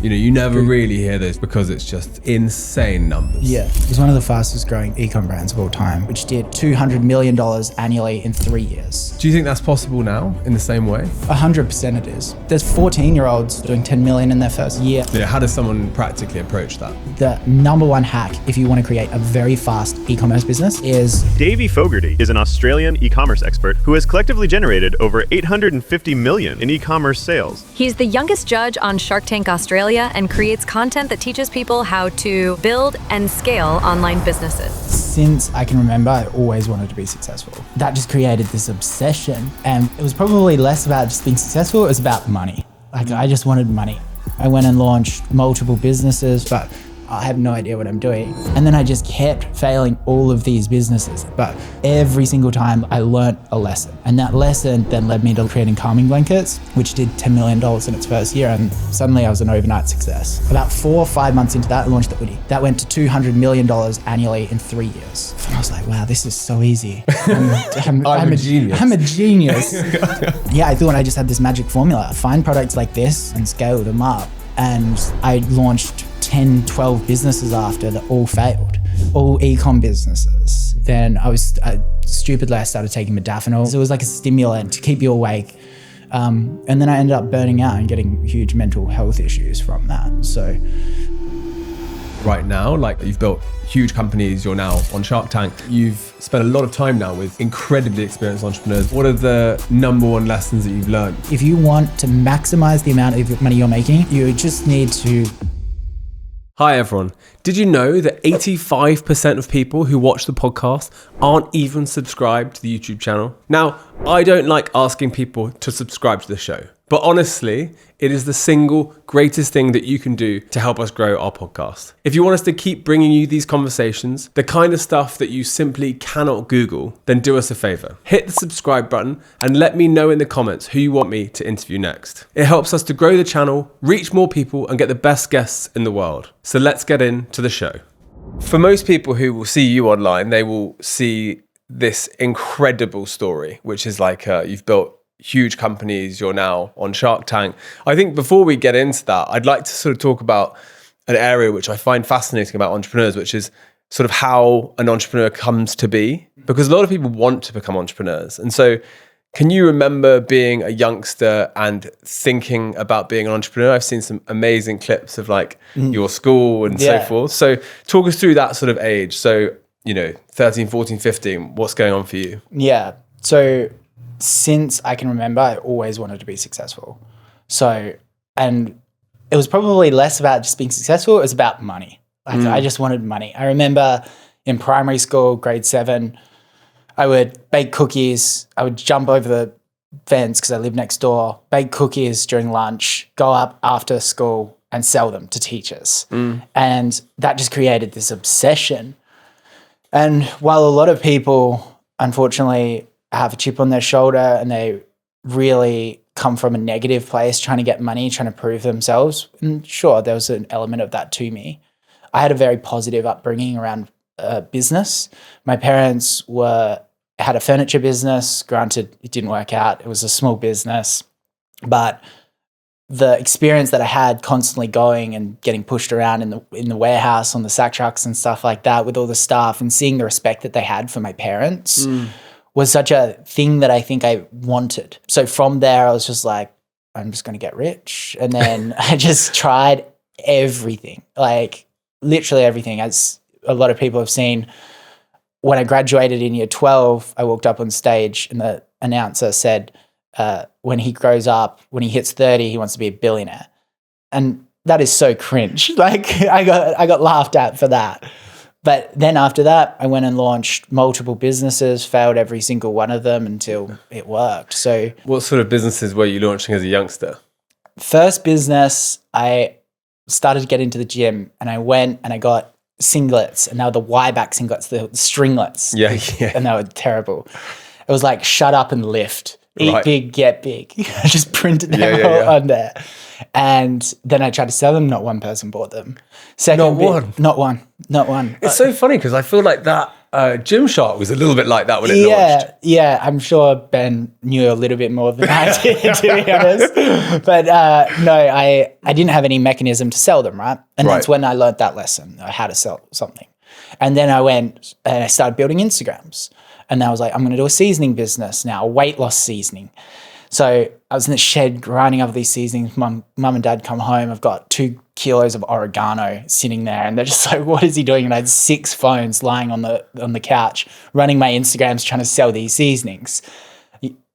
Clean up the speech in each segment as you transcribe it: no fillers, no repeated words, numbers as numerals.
You never really hear those because it's just insane numbers. Yeah, it was one of the fastest growing e-com brands of all time, which did $200 million annually in 3 years. Do you think that's possible now in the same way? 100% it is. There's 14-year-olds doing 10 million in their first year. Yeah, how does someone practically approach that? The number one hack if you want to create a very fast e-commerce business is... Davie Fogarty is an Australian e-commerce expert who has collectively generated over $850 million in e-commerce sales. He's the youngest judge on SharkTank Australia and creates content that teaches people how to build and scale online businesses. Since I can remember, I always wanted to be successful. That just created this obsession. And it was probably less about just being successful, it was about money. I just wanted money. I went and launched multiple businesses, but I have no idea what I'm doing. And then I just kept failing all of these businesses. But every single time I learned a lesson. And that lesson then led me to creating calming blankets, which did $10 million in its first year. And suddenly I was an overnight success. About 4 or 5 months into that, I launched the Oodie. That went to $200 million annually in 3 years. And I was like, wow, this is so easy. I'm a genius. I'm a genius. Yeah, I thought I just had this magic formula. Find products like this and scale them up. And I launched 10, 12 businesses after that all failed, all e-com businesses. Then stupidly I started taking modafinil. So it was like a stimulant to keep you awake. And then I ended up burning out and getting huge mental health issues from that. So right now, you've built huge companies, you're now on Shark Tank. You've spent a lot of time now with incredibly experienced entrepreneurs. What are the number one lessons that you've learned? If you want to maximize the amount of money you're making, you just need to... Hi everyone. Did you know that 85% of people who watch the podcast aren't even subscribed to the YouTube channel? Now, I don't like asking people to subscribe to the show, but honestly, it is the single greatest thing that you can do to help us grow our podcast. If you want us to keep bringing you these conversations, the kind of stuff that you simply cannot Google, then do us a favor. Hit the subscribe button and let me know in the comments who you want me to interview next. It helps us to grow the channel, reach more people, and get the best guests in the world. So let's get into the show. For most people who will see you online, they will see this incredible story, which is you've built huge companies, you're now on Shark Tank. I think before we get into that, I'd like to sort of talk about an area which I find fascinating about entrepreneurs, which is sort of how an entrepreneur comes to be, because a lot of people want to become entrepreneurs. And so can you remember being a youngster and thinking about being an entrepreneur? I've seen some amazing clips of your school and so forth. So talk us through that sort of age. So, 13, 14, 15, what's going on for you? Yeah. So since I can remember, I always wanted to be successful. And it was probably less about just being successful, it was about money. I just wanted money. I remember in primary school, grade 7, I would bake cookies. I would jump over the fence because I lived next door, bake cookies during lunch, go up after school and sell them to teachers. And that just created this obsession. And while a lot of people, unfortunately, have a chip on their shoulder and they really come from a negative place, trying to get money, trying to prove themselves. And sure, there was an element of that to me. I had a very positive upbringing around business. My parents had a furniture business. Granted, it didn't work out. It was a small business. But the experience that I had constantly going and getting pushed around in the warehouse on the sack trucks and stuff like that with all the staff and seeing the respect that they had for my parents was such a thing that I think I wanted. So from there, I was just like, I'm just going to get rich. And then I just tried everything, literally everything. As a lot of people have seen, when I graduated in year 12, I walked up on stage and the announcer said, when he grows up, when he hits 30, he wants to be a billionaire. And that is so cringe. I got laughed at for that. But then after that, I went and launched multiple businesses, failed every single one of them until it worked. So what sort of businesses were you launching as a youngster? First business, I started to get into the gym and I went and I got singlets, and they were the Y-back singlets, the stringlets. Yeah. And they were terrible. It was like, shut up and lift. Eat big, get big. I just printed them all on there. And then I tried to sell them. Not one person bought them. Not one. It's so funny because I feel like that Gymshark was a little bit like that when it launched. Yeah, I'm sure Ben knew a little bit more than I did, to be honest. But no, I didn't have any mechanism to sell them, right? And that's when I learned that lesson, how to sell something. And then I went and I started building Instagrams. And I was like, I'm going to do a seasoning business now, a weight loss seasoning. So I was in the shed grinding up these seasonings. Mum and dad come home. I've got 2 kilos of oregano sitting there, and they're just like, "What is he doing?" And I had 6 phones lying on the couch, running my Instagrams, trying to sell these seasonings.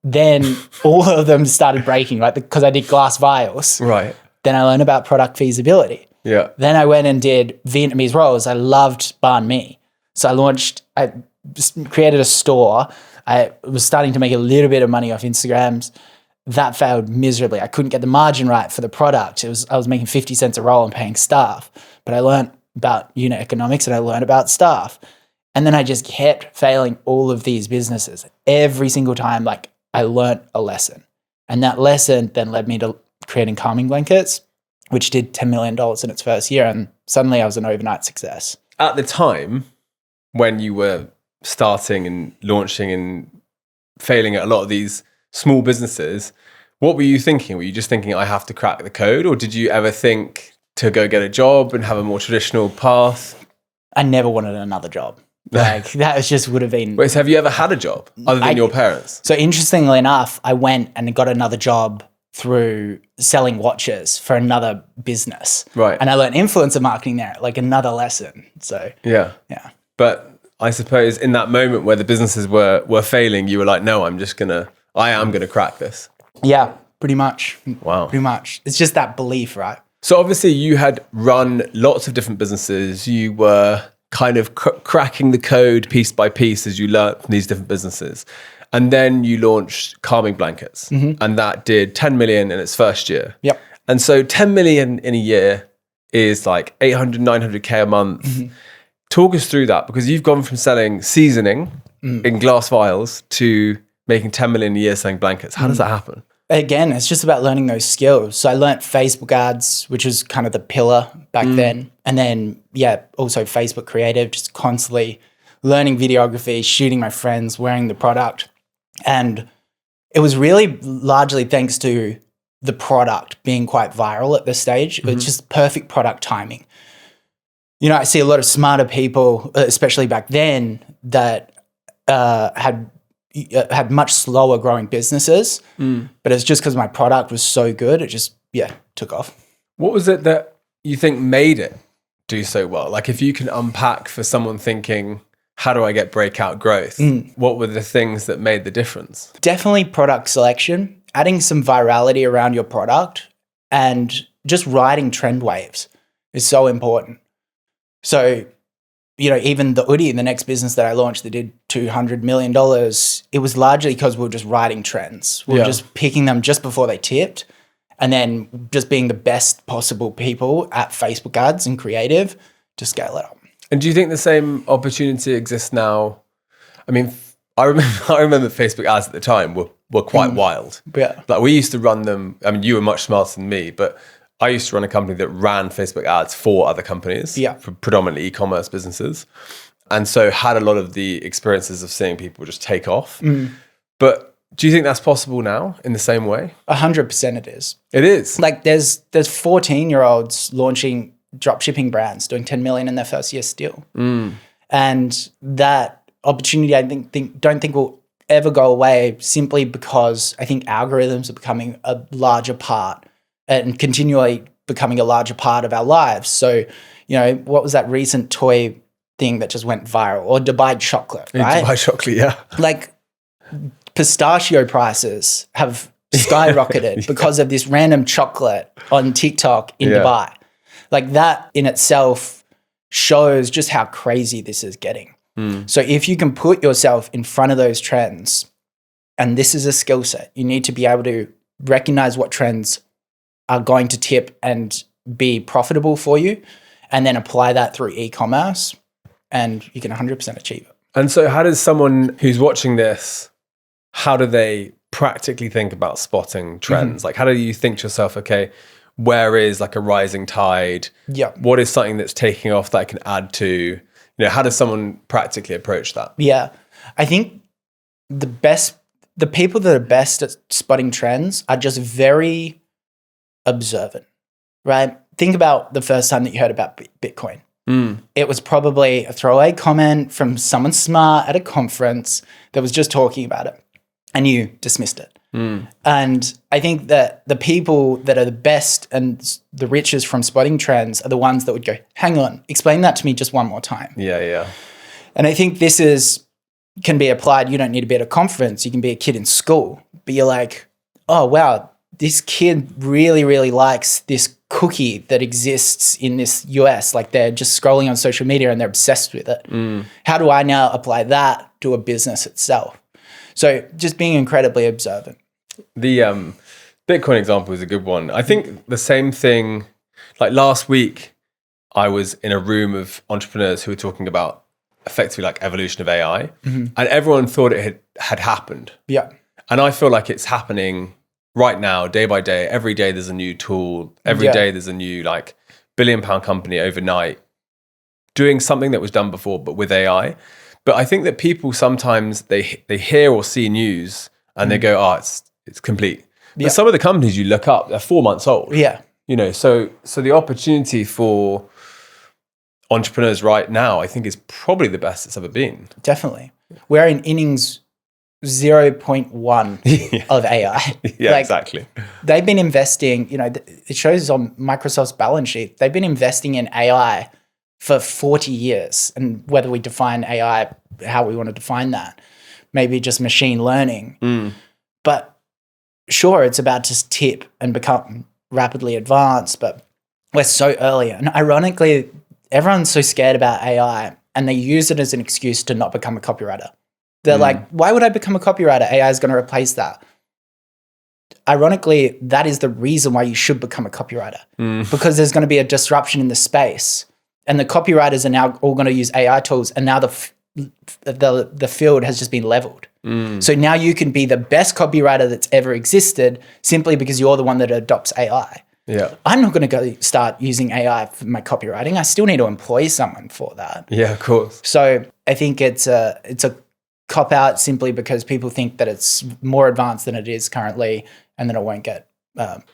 Then all of them started breaking, right? Because I did glass vials. Right. Then I learned about product feasibility. Yeah. Then I went and did Vietnamese rolls. I loved banh mi, so I just created a store. I was starting to make a little bit of money off Instagrams. That failed miserably. I couldn't get the margin right for the product. I was making 50 cents a roll and paying staff. But I learned about unit economics and I learned about staff. And then I just kept failing all of these businesses. Every single time, like, I learned a lesson. And that lesson then led me to creating calming blankets, which did $10 million in its first year. And suddenly I was an overnight success. At the time when you were starting and launching and failing at a lot of these small businesses, what were you thinking? Were you just thinking, I have to crack the code? Or did you ever think to go get a job and have a more traditional path? I never wanted another job. Like, that just would have been... Wait, so have you ever had a job other than your parents? So interestingly enough, I went and got another job through selling watches for another business. Right. And I learned influencer marketing there, like another lesson. So yeah. But I suppose in that moment where the businesses were failing, you were like, no, I am gonna crack this. Yeah, pretty much. Wow. Pretty much. It's just that belief, right? So obviously you had run lots of different businesses. You were kind of cracking the code piece by piece as you learned from these different businesses. And then you launched Calming Blankets. Mm-hmm. And that did 10 million in its first year. Yep. And so 10 million in a year is like 800, 900K a month. Mm-hmm. Talk us through that, because you've gone from selling seasoning in glass vials to making 10 million a year selling blankets. How does that happen? Again, it's just about learning those skills. So I learnt Facebook ads, which was kind of the pillar back then. And then, also Facebook creative, just constantly learning videography, shooting my friends, wearing the product. And it was really largely thanks to the product being quite viral at this stage. It was just perfect product timing. You know, I see a lot of smarter people, especially back then, that had much slower growing businesses, but it's just because my product was so good, it just, took off. What was it that you think made it do so well? Like, if you can unpack for someone thinking, how do I get breakout growth? What were the things that made the difference? Definitely product selection, adding some virality around your product, and just riding trend waves is so important. So, you know, even the Oodie, the next business that I launched that did $200 million, it was largely because we were just riding trends. We were just picking them just before they tipped, and then just being the best possible people at Facebook ads and creative to scale it up. And do you think the same opportunity exists now? I mean, I remember Facebook ads at the time were quite wild. Yeah. Like, we used to run them. I mean, you were much smarter than me, but I used to run a company that ran Facebook ads for other companies, for predominantly e-commerce businesses. And so had a lot of the experiences of seeing people just take off. But do you think that's possible now in the same way? 100% it is. It is. Like, there's 14-year-olds launching dropshipping brands doing 10 million in their first year still. And that opportunity, I don't think will ever go away, simply because I think algorithms are becoming a larger part and continually becoming a larger part of our lives. So, you know, what was that recent toy thing that just went viral? Or Dubai chocolate, right? Dubai chocolate, yeah. Like, pistachio prices have skyrocketed because of this random chocolate on TikTok in Dubai. Like, that in itself shows just how crazy this is getting. So if you can put yourself in front of those trends, and this is a skill set, you need to be able to recognize what trends are going to tip and be profitable for you, and then apply that through e-commerce, and you can 100% achieve it. And so how does someone who's watching this, how do they practically think about spotting trends? Like, how do you think to yourself, okay, where is like a rising tide? Yeah. What is something that's taking off that I can add to? how does someone practically approach that? Yeah. I think the people that are best at spotting trends are just very observant, right? Think about the first time that you heard about Bitcoin. It was probably a throwaway comment from someone smart at a conference that was just talking about it, and you dismissed it. And I think that the people that are the best and the richest from spotting trends are the ones that would go, hang on, explain that to me just one more time. Yeah. And I think this can be applied. You don't need to be at a conference. You can be a kid in school, but you're like, oh, wow, this kid really, really likes this cookie that exists in this US. Like they're just scrolling on social media and they're obsessed with it. How do I now apply that to a business itself? So just being incredibly observant. The Bitcoin example is a good one. I think the same thing, like last week, I was in a room of entrepreneurs who were talking about effectively like evolution of AI, and everyone thought it had happened. Yeah. And I feel like it's happening right now, day by day. Every day there's a new tool. Every day there's a new like billion-pound company overnight doing something that was done before, but with AI. But I think that people sometimes they hear or see news and they go, oh, it's complete. But some of the companies you look up, they're 4 months old. Yeah. So the opportunity for entrepreneurs right now, I think, is probably the best it's ever been. Definitely. We're in innings 0.1 of AI. Yeah, exactly. They've been investing, it shows on Microsoft's balance sheet, they've been investing in AI for 40 years. And whether we define AI, how we want to define that, maybe just machine learning. But sure, it's about to tip and become rapidly advanced, but we're so early. And ironically, everyone's so scared about AI and they use it as an excuse to not become a copywriter. They're like, why would I become a copywriter? AI is going to replace that. Ironically, that is the reason why you should become a copywriter, because there's going to be a disruption in the space and the copywriters are now all going to use AI tools, and now the field has just been leveled. So now you can be the best copywriter that's ever existed simply because you're the one that adopts AI. Yeah. I'm not going to go start using AI for my copywriting. I still need to employ someone for that. Yeah, of course. So I think it's a cop out simply because people think that it's more advanced than it is currently, and then it won't get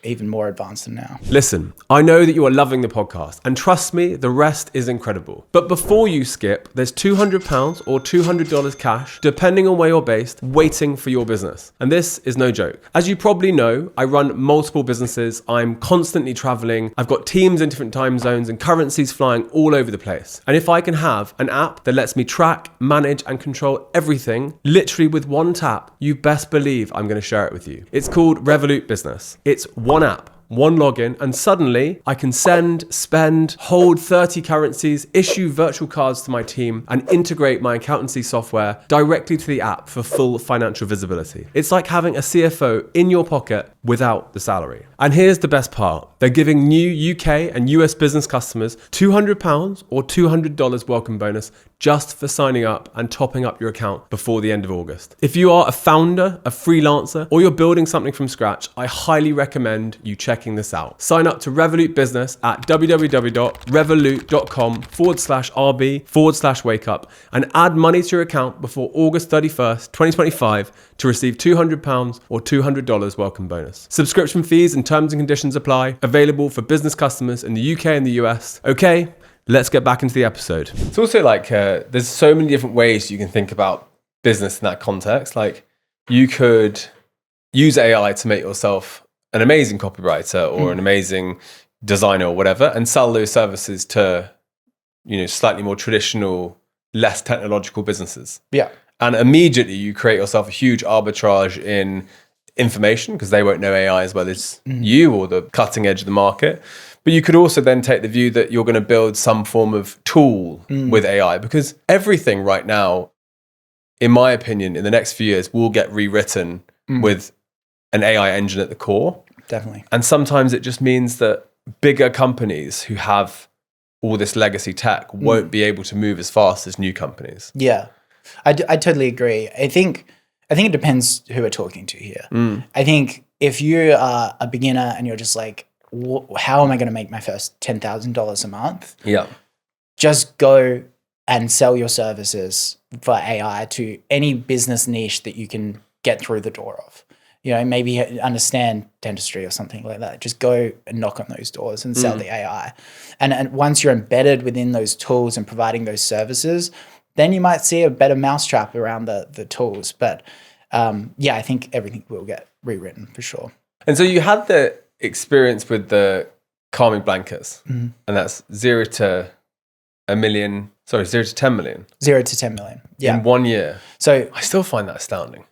even more advanced than now. Listen, I know that you are loving the podcast, and trust me, the rest is incredible. But before you skip, there's £200 or $200 cash, depending on where you're based, waiting for your business. And this is no joke. As you probably know, I run multiple businesses. I'm constantly traveling. I've got teams in different time zones and currencies flying all over the place. And if I can have an app that lets me track, manage, and control everything, literally with one tap, you best believe I'm going to share it with you. It's called Revolut Business. It's one app, one login, and suddenly I can send, spend, hold 30 currencies, issue virtual cards to my team, and integrate my accountancy software directly to the app for full financial visibility. It's like having a CFO in your pocket without the salary. And here's the best part. They're giving new UK and US business customers £200 or $200 welcome bonus just for signing up and topping up your account before the end of August. If you are a founder, a freelancer, or you're building something from scratch, I highly recommend you checking this out. Sign up to Revolut Business at www.revolut.com/RB/wake-up and add money to your account before August 31st, 2025 to receive £200 or $200 welcome bonus. Subscription fees and terms and conditions apply. Available for business customers in the UK and the US. Okay, let's get back into the episode. It's also like there's so many different ways you can think about business in that context. Like you could use AI to make yourself an amazing copywriter or an amazing designer or whatever, and sell those services to, slightly more traditional, less technological businesses. Yeah. And immediately you create yourself a huge arbitrage in information because they won't know AI as well as you or the cutting edge of the market. But you could also then take the view that you're going to build some form of tool with AI, because everything right now, in my opinion, in the next few years will get rewritten with an AI engine at the core. Definitely. And sometimes it just means that bigger companies who have all this legacy tech won't be able to move as fast as new companies. Yeah, I totally agree. I think it depends who we're talking to here. I think if you are a beginner and you're just like, how am I going to make my first $10,000 a month? Yeah. Just go and sell your services for AI to any business niche that you can get through the door of. Maybe understand dentistry or something like that. Just go and knock on those doors and sell the AI. And once you're embedded within those tools and providing those services, then you might see a better mousetrap around the tools. But I think everything will get rewritten for sure. And so you had the experience with the calming blankets, and that's 0 to 10 million. 0 to 10 million. Yeah. In 1 year. So I still find that astounding.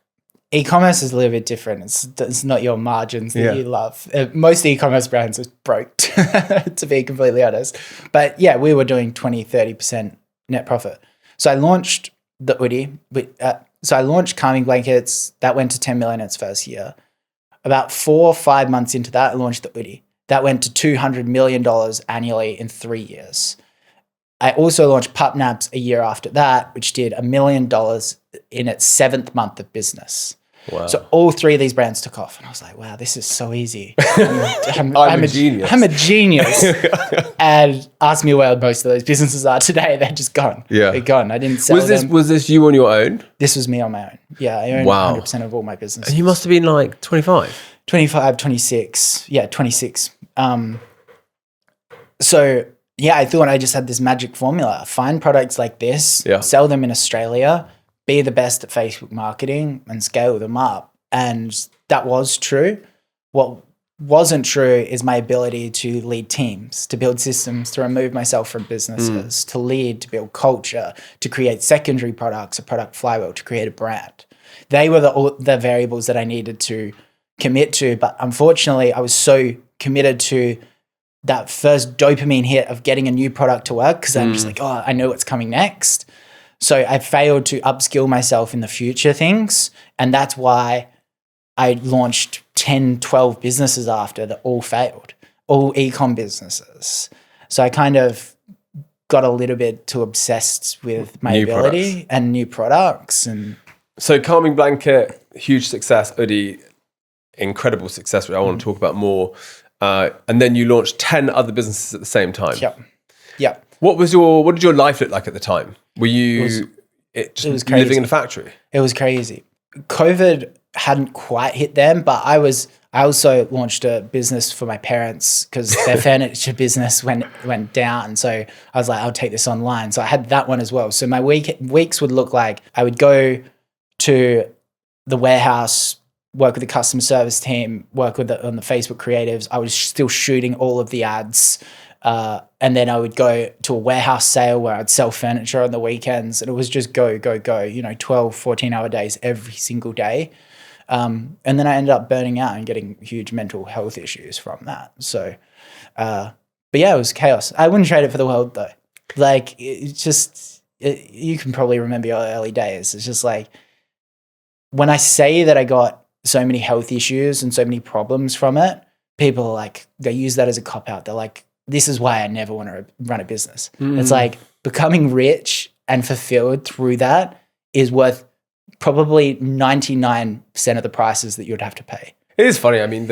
E-commerce is a little bit different. It's not your margins that you love. Most e-commerce brands are broke, to be completely honest. But yeah, we were doing 20, 30% net profit. So I launched the Oodie. So I launched calming blankets. That went to 10 million in its first year. About 4 or 5 months into that, I launched the Oodie. That went to $200 million annually in 3 years. I also launched Pup Naps a year after that, which did $1 million in its 7th month of business. Wow. So all 3 of these brands took off. And I was like, wow, this is so easy. I'm a genius. I'm a genius. And ask me where most of those businesses are today. They're just gone. Yeah. They're gone. I didn't sell them. Was this you on your own? This was me on my own. Yeah, I own 100% of all my businesses. And you must have been like 25. 25, 26. Yeah, 26. So yeah, I thought I just had this magic formula. Find products like this, sell them in Australia, be the best at Facebook marketing and scale them up. And that was true. What wasn't true is my ability to lead teams, to build systems, to remove myself from businesses, to lead, to build culture, to create secondary products, a product flywheel, to create a brand. They were the variables that I needed to commit to. But unfortunately, I was so committed to that first dopamine hit of getting a new product to work because I'm just like, oh, I know what's coming next. So I failed to upskill myself in the future things. And that's why I launched 10, 12 businesses after that all failed, all e-com businesses. So I kind of got a little bit too obsessed with my ability and new products. And so calming blanket, huge success. Oodie, incredible success, which I want to talk about more. And then you launched 10 other businesses at the same time. Yep. What did your life look like at the time? Were you it was crazy. Living in a factory? It was crazy. COVID hadn't quite hit them, but I also launched a business for my parents because their furniture business went down. So I was like, I'll take this online. So I had that one as well. So my weeks would look like I would go to the warehouse, work with the customer service team, work on the Facebook creatives. I was still shooting all of the ads. And then I would go to a warehouse sale where I'd sell furniture on the weekends. And it was just go, 12, 14-hour days every single day. And then I ended up burning out and getting huge mental health issues from that. So, but yeah, it was chaos. I wouldn't trade it for the world though. Like you can probably remember your early days. It's just like, when I say that I got so many health issues and so many problems from it, people are like, they use that as a cop-out. They're like, this is why I never want to run a business. It's like becoming rich and fulfilled through that is worth probably 99% of the prices that you would have to pay. It is funny. I mean,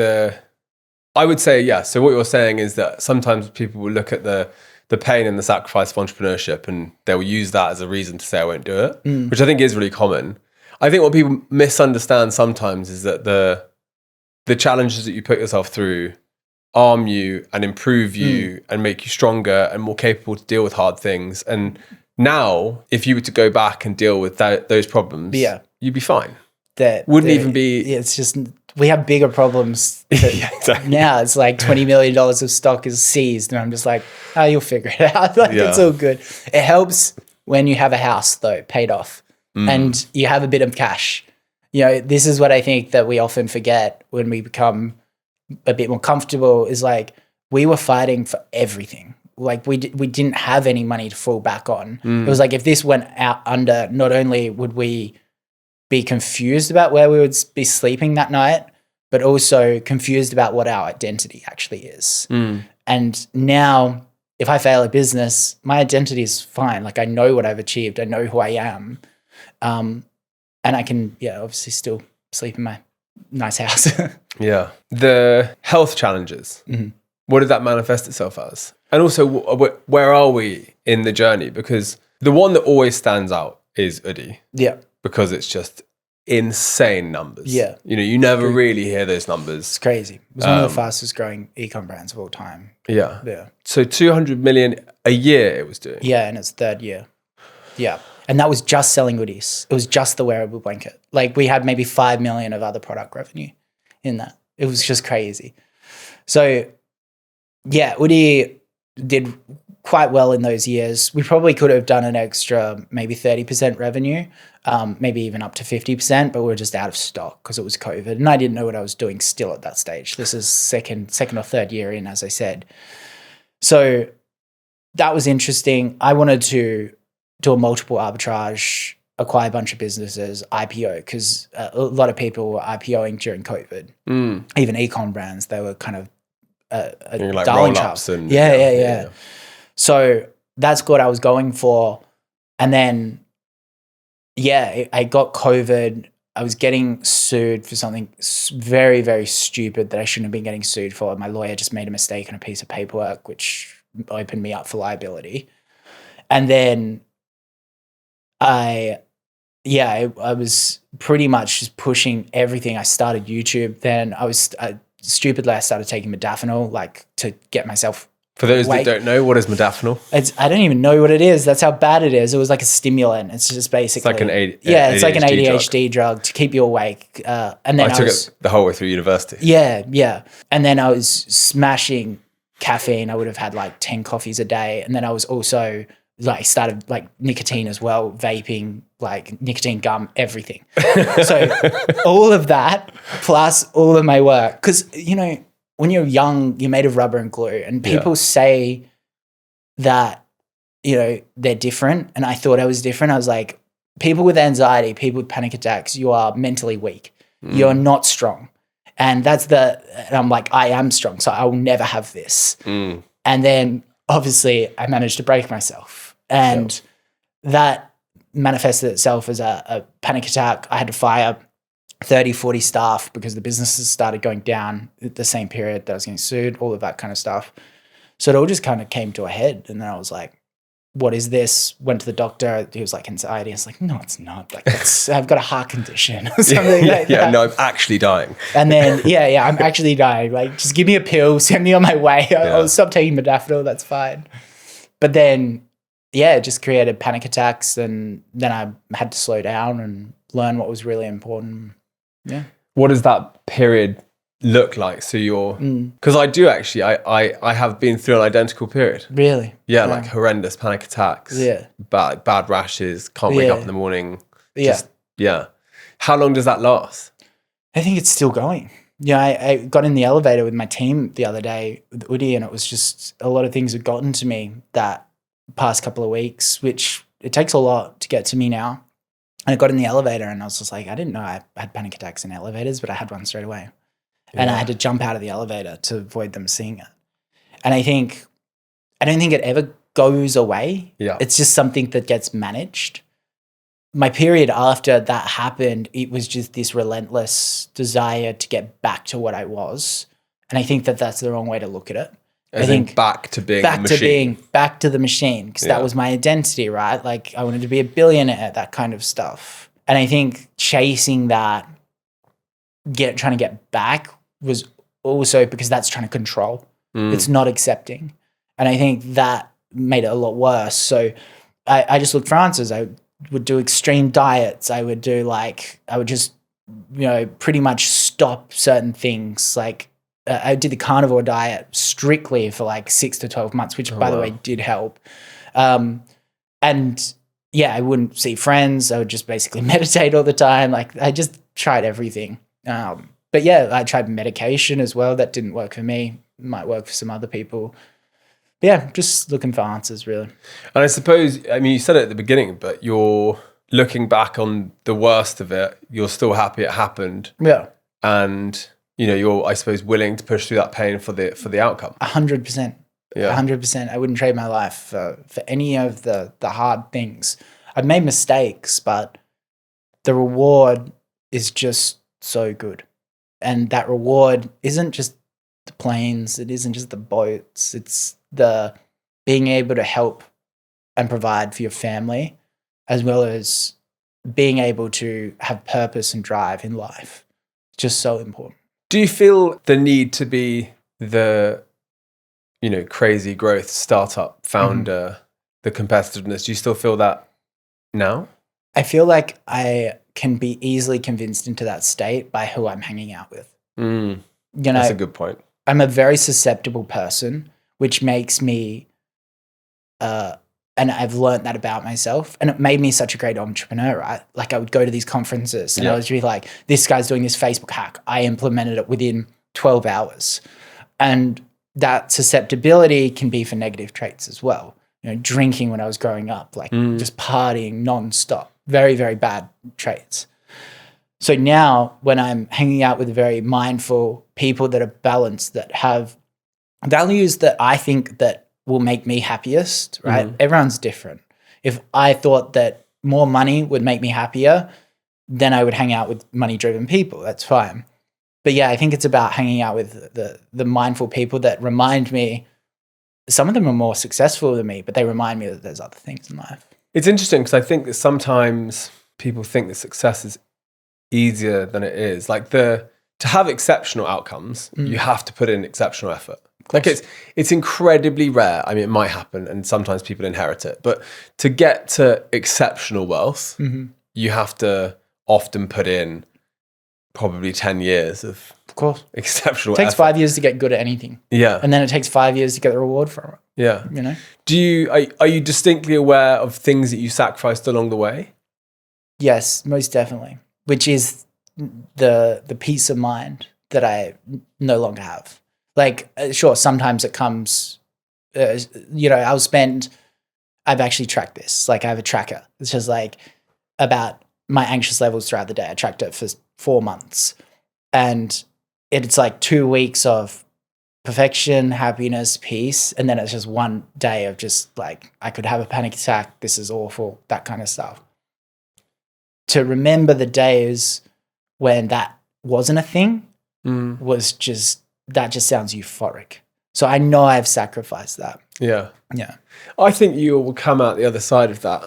I would say, yeah. So what you're saying is that sometimes people will look at the pain and the sacrifice of entrepreneurship and they'll use that as a reason to say I won't do it, which I think is really common. I think what people misunderstand sometimes is that the challenges that you put yourself through arm you and improve you and make you stronger and more capable to deal with hard things. And now, if you were to go back and deal with those problems, you'd be fine. It's just, we have bigger problems. Exactly. Now it's like $20 million of stock is seized. And I'm just like, oh, you'll figure it out. It's all good. It helps when you have a house though, paid off and you have a bit of cash. This is what I think that we often forget when we become a bit more comfortable is like, we were fighting for everything. Like we didn't have any money to fall back on. It was like, if this went out under, not only would we be confused about where we would be sleeping that night, but also confused about what our identity actually is. And now if I fail a business, my identity is fine. Like I know what I've achieved. I know who I am. And I can, obviously still sleep in my nice house. Yeah. The health challenges, what did that manifest itself as? And also, where are we in the journey? Because The one that always stands out is Oodie Yeah. because it's just insane numbers. Yeah. You know, you never really hear those numbers. It's crazy. It was one of the fastest growing e-com brands of all time. Yeah. Yeah. So 200 million a year it was doing. Yeah, in its third year. Yeah. And that was just selling Oodies. It was just the wearable blanket. Like we had maybe 5 million of other product revenue in that. It was just crazy. So yeah, Oodie did quite well in those years. We probably could have done an extra maybe 30% revenue, maybe even up to 50%, but we were just out of stock because it was COVID. And I didn't know what I was doing still at that stage. This is second or third year in, as I said. So that was interesting. I wanted to do a multiple arbitrage, acquire a bunch of businesses, IPO, because a lot of people were IPOing during COVID. Even e-com brands, they were kind of Like darling roll-ups child. and Yeah. So that's what I was going for. And then, I got COVID. I was getting sued for something very, very stupid that I shouldn't have been getting sued for. My lawyer just made a mistake on a piece of paperwork, which opened me up for liability. And then I was pretty much just pushing everything. I started YouTube. Then I started taking modafinil, like to get myself. For those that don't know, what is modafinil? I don't even know what it is. That's how bad it is. It was like a stimulant. It's just basically It's like an it's like an ADHD ADHD drug to keep you awake. And then I took it the whole way through university. Yeah. And then I was smashing caffeine. I would have had like 10 coffees a day. And then I was also started like nicotine as well, vaping, like nicotine gum, everything. So all of that plus all of my work. Because, you know, when you're young, you're made of rubber and glue. And people say that, you know, they're different. And I thought I was different. I was like, people with anxiety, people with panic attacks, you are mentally weak. You're not strong. And and I'm like, I am strong. So I will never have this. And then obviously I managed to break myself. And that manifested itself as a panic attack. I had to fire 30, 40 staff because the businesses started going down at the same period that I was getting sued, all of that kind of stuff. So it all just kind of came to a head. And then I was like, what is this? Went to the doctor. He was like, anxiety. I was like, no, it's not. Like, I've got a heart condition or something like that. No, I'm actually dying. And then, I'm actually dying. Like, just give me a pill, send me on my way. I'll stop taking modafinil. That's fine. But then, it just created panic attacks. And then I had to slow down and learn what was really important. Yeah. What does that period look like? So you're, because I do actually, I have been through an identical period. Really? Yeah, like horrendous panic attacks. Yeah. Bad rashes, can't wake up in the morning. Yeah. How long does that last? I think it's still going. Yeah, I got in the elevator with my team the other day with Oodie, and it was just a lot of things had gotten to me that past couple of weeks, which it takes a lot to get to me now. And I got in the elevator and I was just like, I didn't know I had panic attacks in elevators, but I had one straight away. Yeah. And I had to jump out of the elevator to avoid them seeing it. And I don't think it ever goes away. Yeah. It's just something that gets managed. My period after that happened, it was just this relentless desire to get back to what I was. And I think that that's the wrong way to look at it. I think back to being the machine. Back to the machine, because that was my identity, right? Like I wanted to be a billionaire, that kind of stuff. And I think chasing that, trying to get back was also because that's trying to control. It's not accepting. And I think that made it a lot worse. So I just looked for answers. I would do extreme diets. I would just, pretty much stop certain things. Like I did the carnivore diet strictly for like 6 to 12 months, which by the way did help. And I wouldn't see friends. I would just basically meditate all the time. Like I just tried everything. But I tried medication as well. That didn't work for me. It might work for some other people. But just looking for answers really. And I suppose, you said it at the beginning, but you're looking back on the worst of it. You're still happy it happened. Yeah. And you're, I suppose, willing to push through that pain for the outcome. 100%. Yeah. 100%. I wouldn't trade my life for any of the hard things. I've made mistakes, but the reward is just so good. And that reward isn't just the planes. It isn't just the boats. It's the being able to help and provide for your family, as well as being able to have purpose and drive in life. It's just so important. Do you feel the need to be the, crazy growth startup founder, the competitiveness? Do you still feel that now? I feel like I can be easily convinced into that state by who I'm hanging out with. That's a good point. I'm a very susceptible person, which makes me, and I've learned that about myself, and it made me such a great entrepreneur, right? Like I would go to these conferences and I would be like, this guy's doing this Facebook hack. I implemented it within 12 hours. And that susceptibility can be for negative traits as well. Drinking when I was growing up, like just partying nonstop, very, very bad traits. So now when I'm hanging out with very mindful people that are balanced, that have values that I think that will make me happiest, right? Everyone's different. If I thought that more money would make me happier, then I would hang out with money-driven people. That's fine. But yeah, I think it's about hanging out with the mindful people that remind me, some of them are more successful than me, but they remind me that there's other things in life. It's interesting because I think that sometimes people think that success is easier than it is. Like to have exceptional outcomes, you have to put in exceptional effort. Like it's incredibly rare. I mean, it might happen and sometimes people inherit it, but to get to exceptional wealth, you have to often put in probably 10 years of course exceptional It takes effort. 5 years to get good at anything. Yeah. And then it takes 5 years to get the reward from it. Yeah. Are you distinctly aware of things that you sacrificed along the way? Yes, most definitely. Which is the peace of mind that I no longer have. Like, sure, sometimes it comes, I've actually tracked this. Like I have a tracker. It's just like about my anxious levels throughout the day. I tracked it for 4 months. And it's like 2 weeks of perfection, happiness, peace. And then it's just 1 day of just like, I could have a panic attack. This is awful, that kind of stuff. To remember the days when that wasn't a thing that just sounds euphoric. So I know I've sacrificed that. Yeah. Yeah. I think you will come out the other side of that.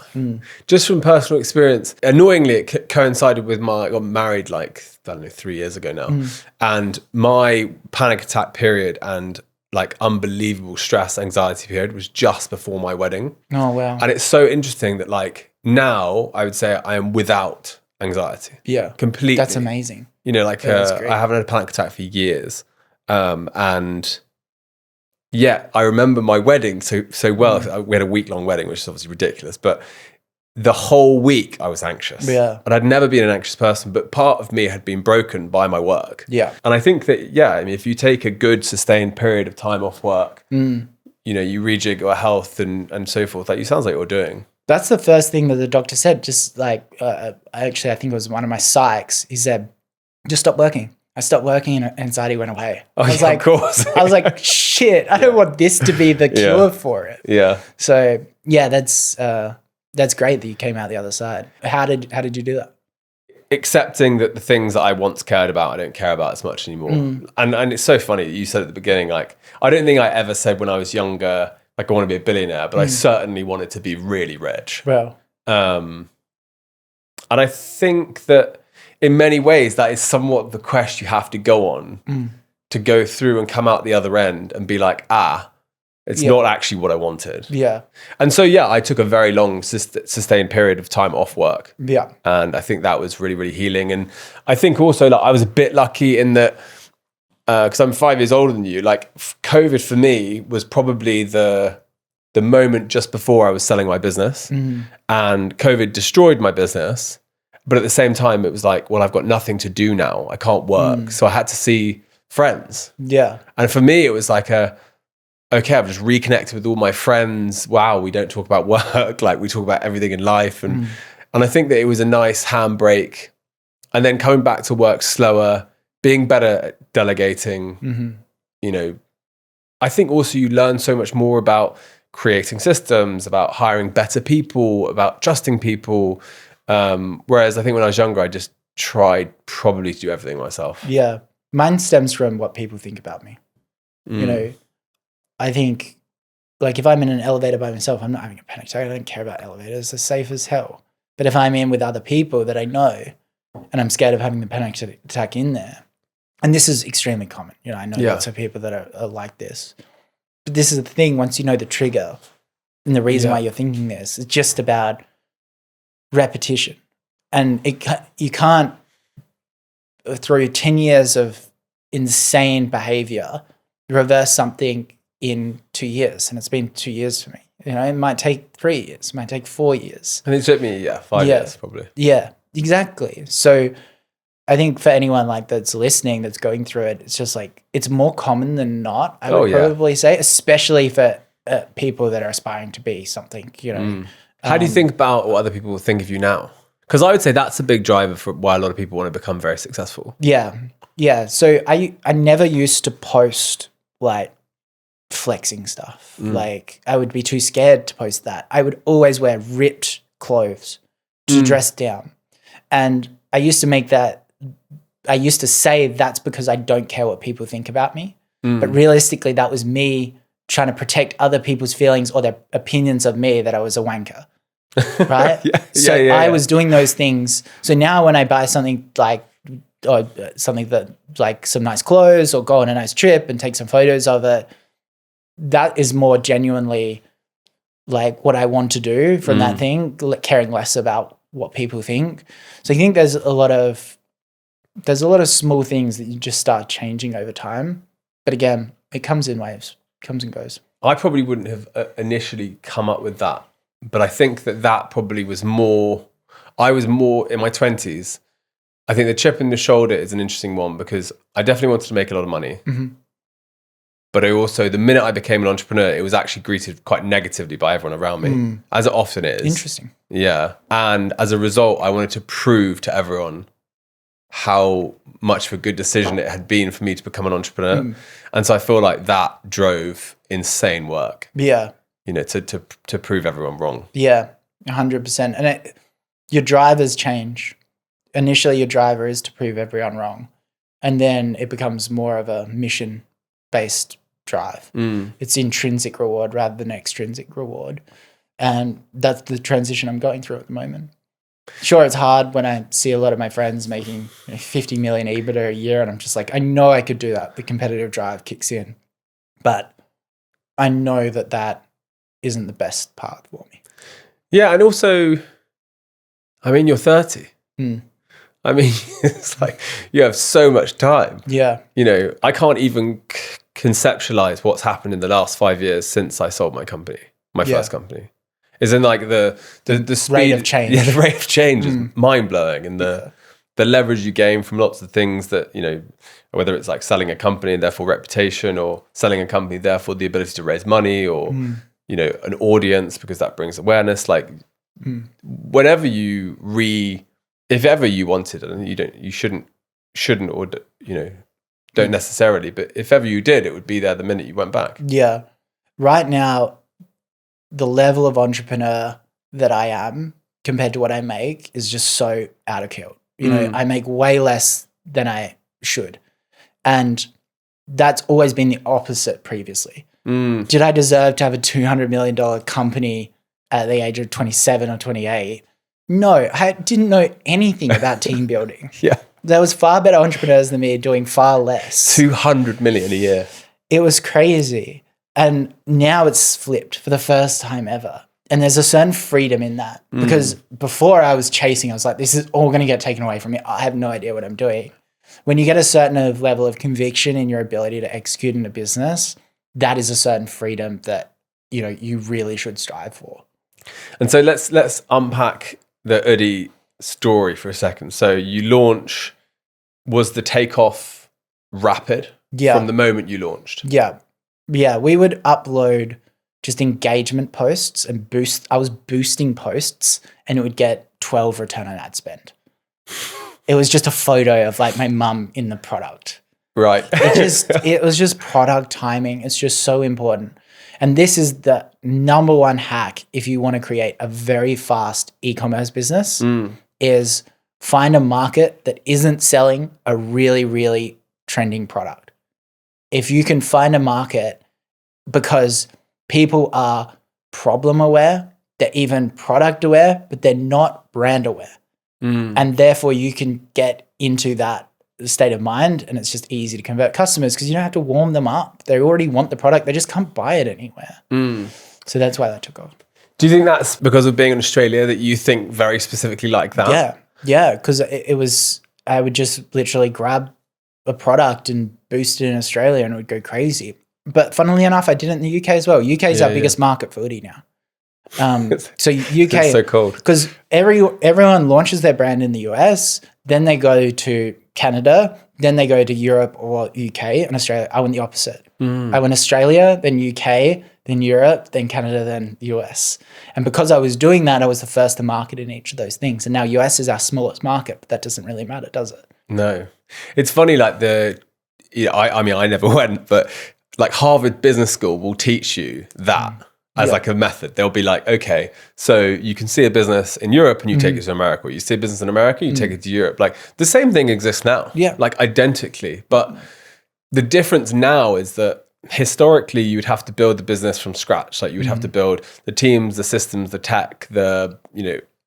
Just from personal experience. Annoyingly, it coincided with I got married 3 years ago now. And my panic attack period and unbelievable stress, anxiety period was just before my wedding. Oh, wow. And it's so interesting that now I would say I am without anxiety. Yeah. Completely. That's amazing. That's great. I haven't had a panic attack for years. And yeah, I remember my wedding so well. We had a week-long wedding, which is obviously ridiculous, but the whole week I was anxious. Yeah. And I'd never been an anxious person, but part of me had been broken by my work. Yeah. And I think that, if you take a good sustained period of time off work, you rejig your health and so forth, like you sounds like you're doing. That's the first thing that the doctor said. Just like, I think it was one of my psychs. He said, just stop working. I stopped working and anxiety went away. Oh, I was of course. I was like, shit, I don't want this to be the cure for it. Yeah. So yeah, that's great that you came out the other side. How did you do that? Accepting that the things that I once cared about, I don't care about as much anymore. And it's so funny that you said at the beginning, I don't think I ever said when I was younger, I want to be a billionaire, but I certainly wanted to be really rich. Well, and I think that in many ways, that is somewhat the quest you have to go on to go through and come out the other end and be like, it's not actually what I wanted. Yeah. And so, I took a very long sustained period of time off work. Yeah. And I think that was really, really healing. And I think also I was a bit lucky in that, because I'm 5 years older than you, COVID for me was probably the moment just before I was selling my business. And COVID destroyed my business. But at the same time, it was I've got nothing to do now. I can't work. So I had to see friends. Yeah. And for me, it was okay, I've just reconnected with all my friends. Wow, we don't talk about work. We talk about everything in life. And I think that it was a nice handbrake. And then coming back to work slower, being better at delegating, I think also you learn so much more about creating systems, about hiring better people, about trusting people. Whereas I think when I was younger, I just tried probably to do everything myself. Yeah. Mine stems from what people think about me. I think like if I'm in an elevator by myself, I'm not having a panic attack. I don't care about elevators. They're safe as hell. But if I'm in with other people that I know and I'm scared of having the panic attack in there, and this is extremely common. You know, I know lots of people that are like this. But this is the thing, once you know the trigger and the reason why you're thinking this, it's just about repetition. And you can't, through 10 years of insane behavior, reverse something in 2 years. And it's been 2 years for me. You know, it might take 3 years, it might take 4 years. And it took me, 5 years probably. Yeah, exactly. So I think for anyone like that's listening, that's going through it, it's just like, it's more common than not, I would probably say, especially for people that are aspiring to be something, you know. How do you think about what other people will think of you now? Because I would say that's a big driver for why a lot of people want to become very successful. Yeah. Yeah. So I never used to post like flexing stuff. Like I would be too scared to post that. I would always wear ripped clothes to dress down. And I used to say that's because I don't care what people think about me. But realistically, that was me trying to protect other people's feelings or their opinions of me that I was a wanker. Right? I was doing those things. So now when I buy something like, or something that like some nice clothes or go on a nice trip and take some photos of it, that is more genuinely like what I want to do from that thing, caring less about what people think. So I think there's a lot of small things that you just start changing over time. But again, it comes in waves, comes and goes. I probably wouldn't have initially come up with that. But I think that probably was more, I was more in my 20s. I think the chip in the shoulder is an interesting one because I definitely wanted to make a lot of money. But I also, the minute I became an entrepreneur, it was actually greeted quite negatively by everyone around me, as it often is. Interesting. Yeah. And as a result, I wanted to prove to everyone how much of a good decision it had been for me to become an entrepreneur. And so I feel like that drove insane work. Yeah. You know, to prove everyone wrong. Yeah, 100%. And your drivers change. Initially, your driver is to prove everyone wrong. And then it becomes more of a mission-based drive. It's intrinsic reward rather than extrinsic reward. And that's the transition I'm going through at the moment. Sure, it's hard when I see a lot of my friends making 50 million EBITDA a year, and I'm just like, I know I could do that. The competitive drive kicks in. But I know that isn't the best path for me. Yeah, and also, I mean, you're 30. I mean, it's like you have so much time. Yeah. You know, I can't even conceptualize what's happened in the last 5 years since I sold my company, my first company. Is in like the speed, rate of change. Yeah, the rate of change is mind blowing, and the leverage you gain from lots of things that, you know, whether it's like selling a company and therefore reputation, or selling a company therefore the ability to raise money, or you know, an audience because that brings awareness. Like whenever if ever you wanted, and you shouldn't, or you know, don't necessarily, but if ever you did, it would be there the minute you went back. Yeah. Right now, the level of entrepreneur that I am compared to what I make is just so out of kilt. You know, I make way less than I should. And that's always been the opposite previously. Did I deserve to have a $200 million company at the age of 27 or 28? No, I didn't know anything about team building. There was far better entrepreneurs than me doing far less. 200 million a year. It was crazy. And now it's flipped for the first time ever. And there's a certain freedom in that, because before I was chasing, I was like, this is all going to get taken away from me. I have no idea what I'm doing. When you get a certain level of conviction in your ability to execute in a business, that is a certain freedom that, you know, you really should strive for. And so let's unpack the Oodie story for a second. So you launch, was the takeoff rapid from the moment you launched? Yeah. Yeah, we would upload just engagement posts and I was boosting posts, and it would get 12 return on ad spend. It was just a photo of like my mum in the product. Right. It was just product timing. It's just so important. And this is the number one hack if you want to create a very fast e-commerce business is find a market that isn't selling a really, really trending product. If you can find a market, because people are problem aware, they're even product aware, but they're not brand aware. And therefore you can get into that state of mind, and it's just easy to convert customers because you don't have to warm them up. They already want the product. They just can't buy it anywhere. So that's why that took off. Do you think that's because of being in Australia that you think very specifically like that? Yeah, because it was, I would just literally grab a product and boost it in Australia and it would go crazy. But funnily enough, I did it in the UK as well. UK is our biggest market for Oodie now. So UK, it's so cold because everyone launches their brand in the US, then they go to Canada, then they go to Europe or UK and Australia. I went the opposite. I went Australia, then UK, then Europe, then Canada, then US. And because I was doing that, I was the first to market in each of those things. And now US is our smallest market, but that doesn't really matter, does it? No. It's funny, like I mean, I never went, but like Harvard Business School will teach you that as like a method. They'll be like, okay, so you can see a business in Europe and you take it to America, or you see a business in America, you take it to Europe. Like the same thing exists now, like identically. But the difference now is that historically you would have to build the business from scratch. Like you would have to build the teams, the systems, the tech,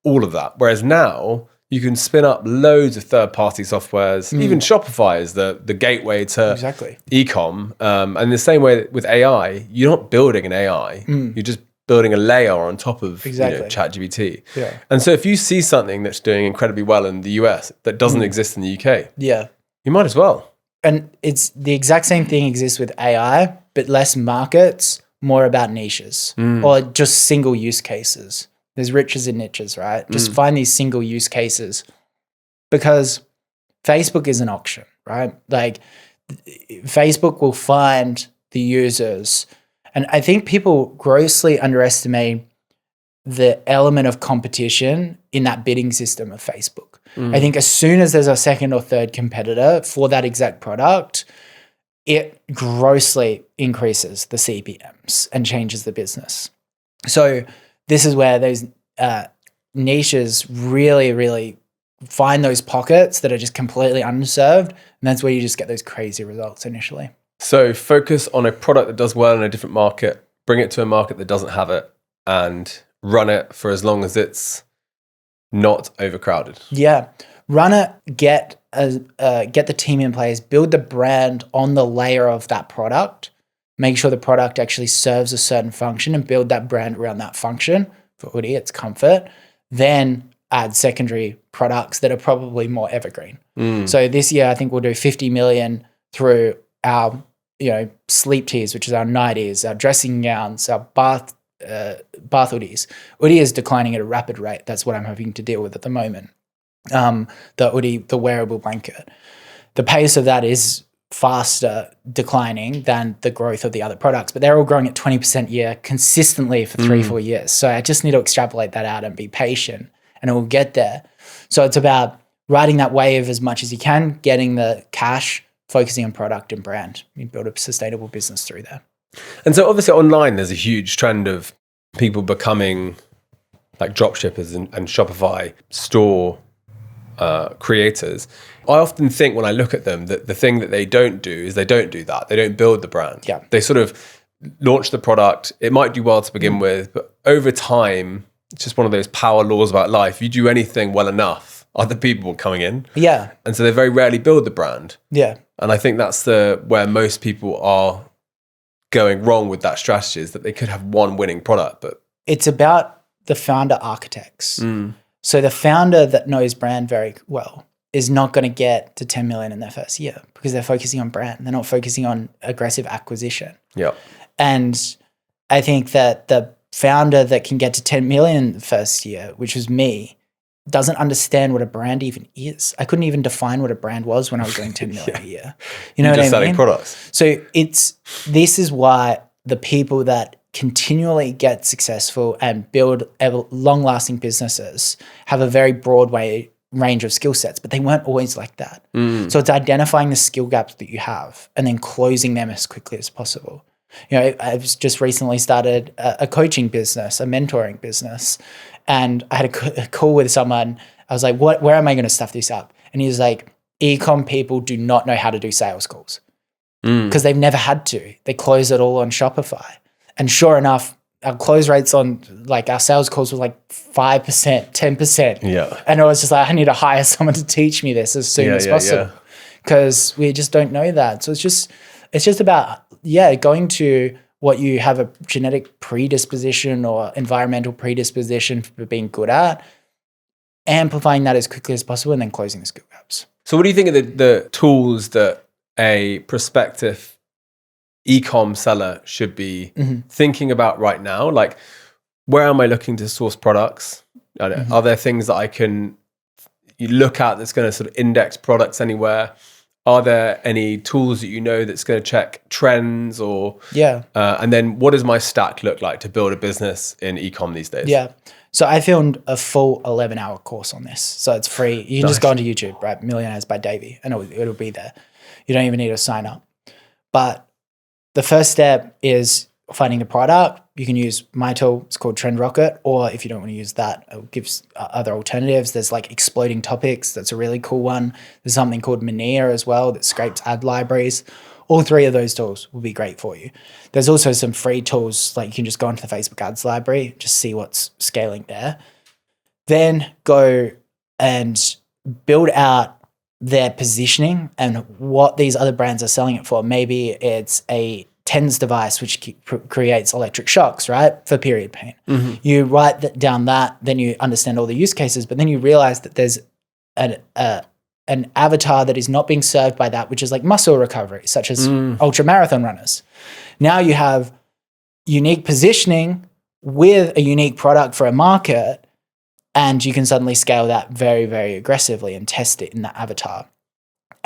all of that. Whereas now you can spin up loads of third-party softwares. Even Shopify is the gateway to e-com. And the same way with AI, you're not building an AI. You're just building a layer on top of ChatGPT. Yeah. And so if you see something that's doing incredibly well in the US that doesn't exist in the UK, you might as well. And it's the exact same thing exists with AI, but less markets, more about niches or just single use cases. There's riches and niches, right? Just find these single use cases, because Facebook is an auction, right? Like Facebook will find the users. And I think people grossly underestimate the element of competition in that bidding system of Facebook. I think as soon as there's a second or third competitor for that exact product, it grossly increases the CPMs and changes the business. So this is where those niches really, really find those pockets that are just completely underserved. And that's where you just get those crazy results initially. So focus on a product that does well in a different market, bring it to a market that doesn't have it, and run it for as long as it's not overcrowded. Yeah. Run it, get the team in place, build the brand on the layer of that product, make sure the product actually serves a certain function and build that brand around that function. For Oodie, it's comfort. Then add secondary products that are probably more evergreen. So this year, I think we'll do 50 million through our, sleep teas, which is our nighties, our dressing gowns, our bath Oodies. Oodie is declining at a rapid rate. That's what I'm having to deal with at the moment. The Oodie, the wearable blanket. The pace of that is faster declining than the growth of the other products, but they're all growing at 20% a year consistently for 3-4 years. So I just need to extrapolate that out and be patient, and it will get there. So it's about riding that wave as much as you can, getting the cash, focusing on product and brand. You build a sustainable business through there. And so obviously online, there's a huge trend of people becoming like dropshippers and Shopify store creators. I often think when I look at them that the thing that they don't do is they don't do that. They don't build the brand. Yeah. They sort of launch the product. It might do well to begin with, but over time, it's just one of those power laws about life. If you do anything well enough, other people are coming in. Yeah. And so they very rarely build the brand. Yeah. And I think that's where most people are going wrong with that strategy, is that they could have one winning product, but it's about the founder architects. So the founder that knows brand very well is not going to get to 10 million in their first year because they're focusing on brand. They're not focusing on aggressive acquisition. Yeah. And I think that the founder that can get to 10 million the first year, which was me, doesn't understand what a brand even is. I couldn't even define what a brand was when I was doing 10 million a year. You know what I mean? Selling products. So this is why the people that continually get successful and build long-lasting businesses have a very broad range of skill sets, but they weren't always like that. So it's identifying the skill gaps that you have and then closing them as quickly as possible. I've just recently started a coaching business, a mentoring business, and I had a call with someone. I was like, where am I going to stuff this up? And he was like, e-com people do not know how to do sales calls because they've never had to. They close it all on Shopify. And sure enough, our close rates on like our sales calls were like 5%, 10%. Yeah. And I was just like, I need to hire someone to teach me this as soon as possible because we just don't know that. So it's just about, going to what you have a genetic predisposition or environmental predisposition for being good at, amplifying that as quickly as possible, and then closing the skill gaps. So what do you think of the tools that a prospective e-com seller should be thinking about right now? Like, where am I looking to source products? I don't know, are there things that I can look at that's going to sort of index products anywhere? Are there any tools that you know that's going to check trends or and then what does my stack look like to build a business in e-com these days? Yeah. So I filmed a full 11-hour course on this. So it's free. You can just go onto YouTube, right? Millionaires by Davie, and it'll be there. You don't even need to sign up. But the first step is finding the product. You can use my tool. It's called Trend Rocket. Or if you don't want to use that, it gives other alternatives. There's like Exploding Topics. That's a really cool one. There's something called Mania as well that scrapes ad libraries. All three of those tools will be great for you. There's also some free tools, like you can just go into the Facebook ads library, just see what's scaling there. Then go and build out their positioning and what these other brands are selling it for. Maybe it's a TENS device, which creates electric shocks, right? For period pain. You write down that, then you understand all the use cases, but then you realize that there's an avatar that is not being served by that, which is like muscle recovery, such as ultra marathon runners. Now you have unique positioning with a unique product for a market, and you can suddenly scale that very, very aggressively and test it in that avatar.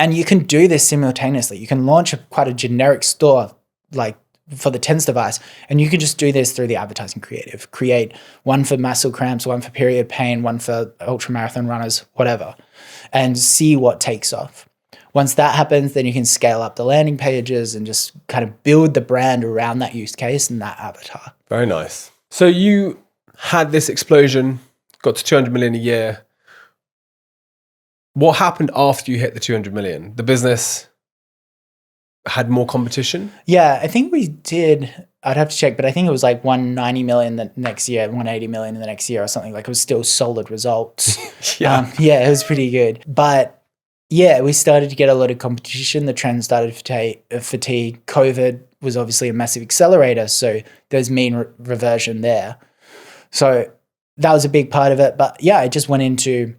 And you can do this simultaneously. You can launch quite a generic store like for the TENS device, and you can just do this through the advertising creative. Create one for muscle cramps, one for period pain, one for ultra marathon runners, whatever, and see what takes off. Once that happens, then you can scale up the landing pages and just kind of build the brand around that use case and that avatar. Very nice. So you had this explosion, got to 200 million a year. What happened after you hit the 200 million? The business had more competition? Yeah, I think we did. I'd have to check, but I think it was like 190 million the next year, 180 million in the next year or something. Like it was still solid results. It was pretty good. But yeah, we started to get a lot of competition. The trend started to fatigue. COVID was obviously a massive accelerator. So there's mean reversion there. So that was a big part of it. But yeah, I just went into,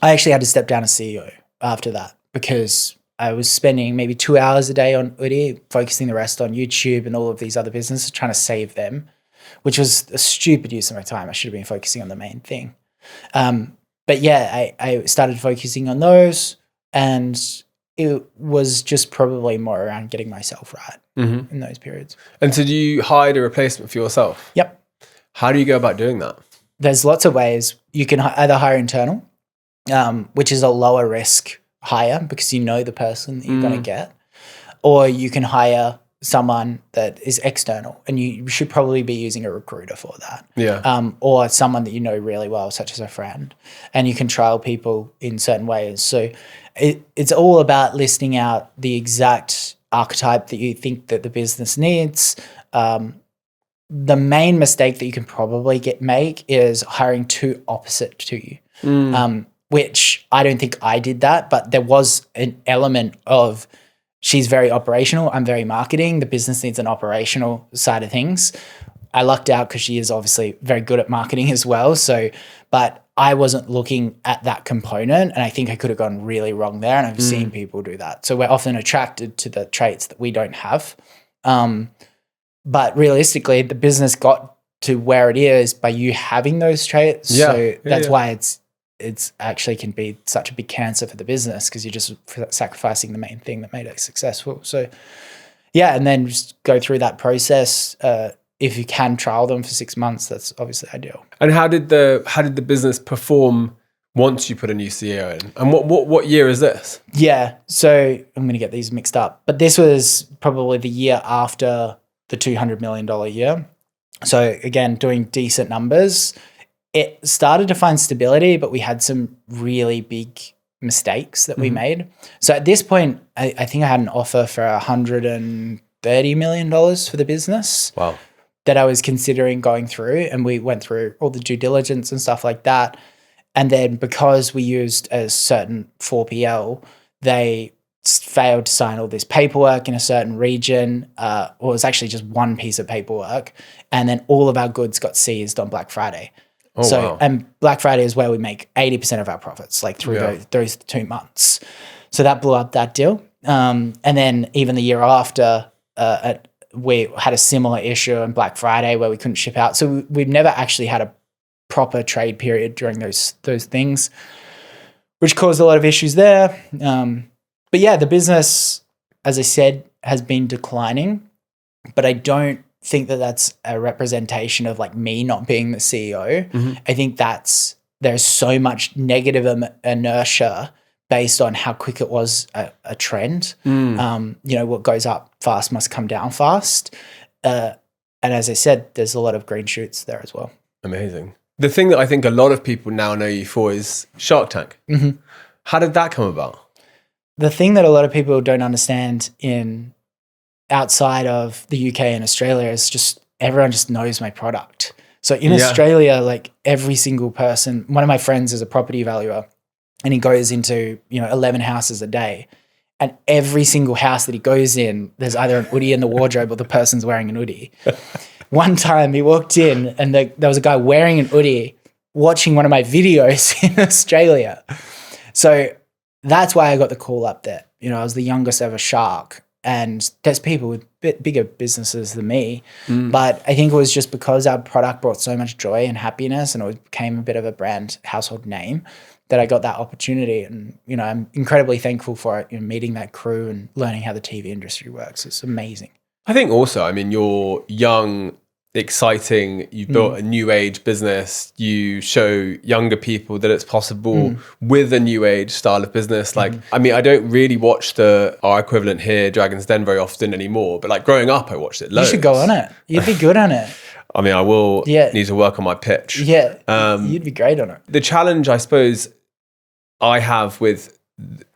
I actually had to step down as CEO after that because I was spending maybe 2 hours a day on Oodie, focusing the rest on YouTube and all of these other businesses, trying to save them, which was a stupid use of my time. I should have been focusing on the main thing. But yeah, I started focusing on those, and it was just probably more around getting myself right in those periods. And so you hired a replacement for yourself? Yep. How do you go about doing that? There's lots of ways. You can either hire internal, which is a lower risk hire because you know the person that you're going to get, or you can hire someone that is external, and you should probably be using a recruiter for that. Or someone that you know really well, such as a friend, and you can trial people in certain ways. So it's all about listing out the exact archetype that you think that the business needs. The main mistake that you can probably make is hiring too opposite to you. Which I don't think I did that, but there was an element of she's very operational, I'm very marketing, the business needs an operational side of things. I lucked out because she is obviously very good at marketing as well. So, but I wasn't looking at that component, and I think I could have gone really wrong there, and I've seen people do that. So we're often attracted to the traits that we don't have. But realistically, the business got to where it is by you having those traits. So that's why it's actually can be such a big cancer for the business because you're just sacrificing the main thing that made it successful. So yeah, and then just go through that process. If you can trial them for 6 months, that's obviously ideal. And how did the business perform once you put a new CEO in? And what year is this? Yeah, so I'm going to get these mixed up, but this was probably the year after the $200 million year. So again, doing decent numbers. It started to find stability, but we had some really big mistakes that we made. So at this point, I think I had an offer for $130 million for the business. Wow. that I was considering going through, and we went through all the due diligence and stuff like that. And then because we used a certain 4PL, they failed to sign all this paperwork in a certain region, or it was actually just one piece of paperwork. And then all of our goods got seized on Black Friday. Oh, wow. And Black Friday is where we make 80% of our profits, like through those 2 months. So that blew up that deal. And then even the year after, we had a similar issue on Black Friday where we couldn't ship out. So we've never actually had a proper trade period during those things, which caused a lot of issues there. But yeah, the business, as I said, has been declining, but I don't think that that's a representation of like me not being the CEO. I think there's so much negative inertia based on how quick it was a trend. What goes up fast must come down fast. And as I said, there's a lot of green shoots there as well. Amazing. The thing that I think a lot of people now know you for is Shark Tank. How did that come about? The thing that a lot of people don't understand outside of the UK and Australia is just everyone just knows my product. So in Australia, like every single person, one of my friends is a property valuer, and he goes into 11 houses a day, and every single house that he goes in, there's either an Oodie in the wardrobe or the person's wearing an Oodie. One time he walked in and there was a guy wearing an Oodie watching one of my videos in Australia. So that's why I got the call up there. I was the youngest ever shark, and there's people with bigger businesses than me. But I think it was just because our product brought so much joy and happiness, and it became a bit of a brand household name, that I got that opportunity. And, I'm incredibly thankful for it, meeting that crew and learning how the TV industry works. It's amazing. I think also, you're young, exciting, you've built a new age business, you show younger people that it's possible with a new age style of business. Like, I don't really watch our equivalent here, Dragon's Den, very often anymore, but like growing up, I watched it loads. You should go on it. You'd be good on it. I will need to work on my pitch. Yeah, you'd be great on it. The challenge, I suppose, I have with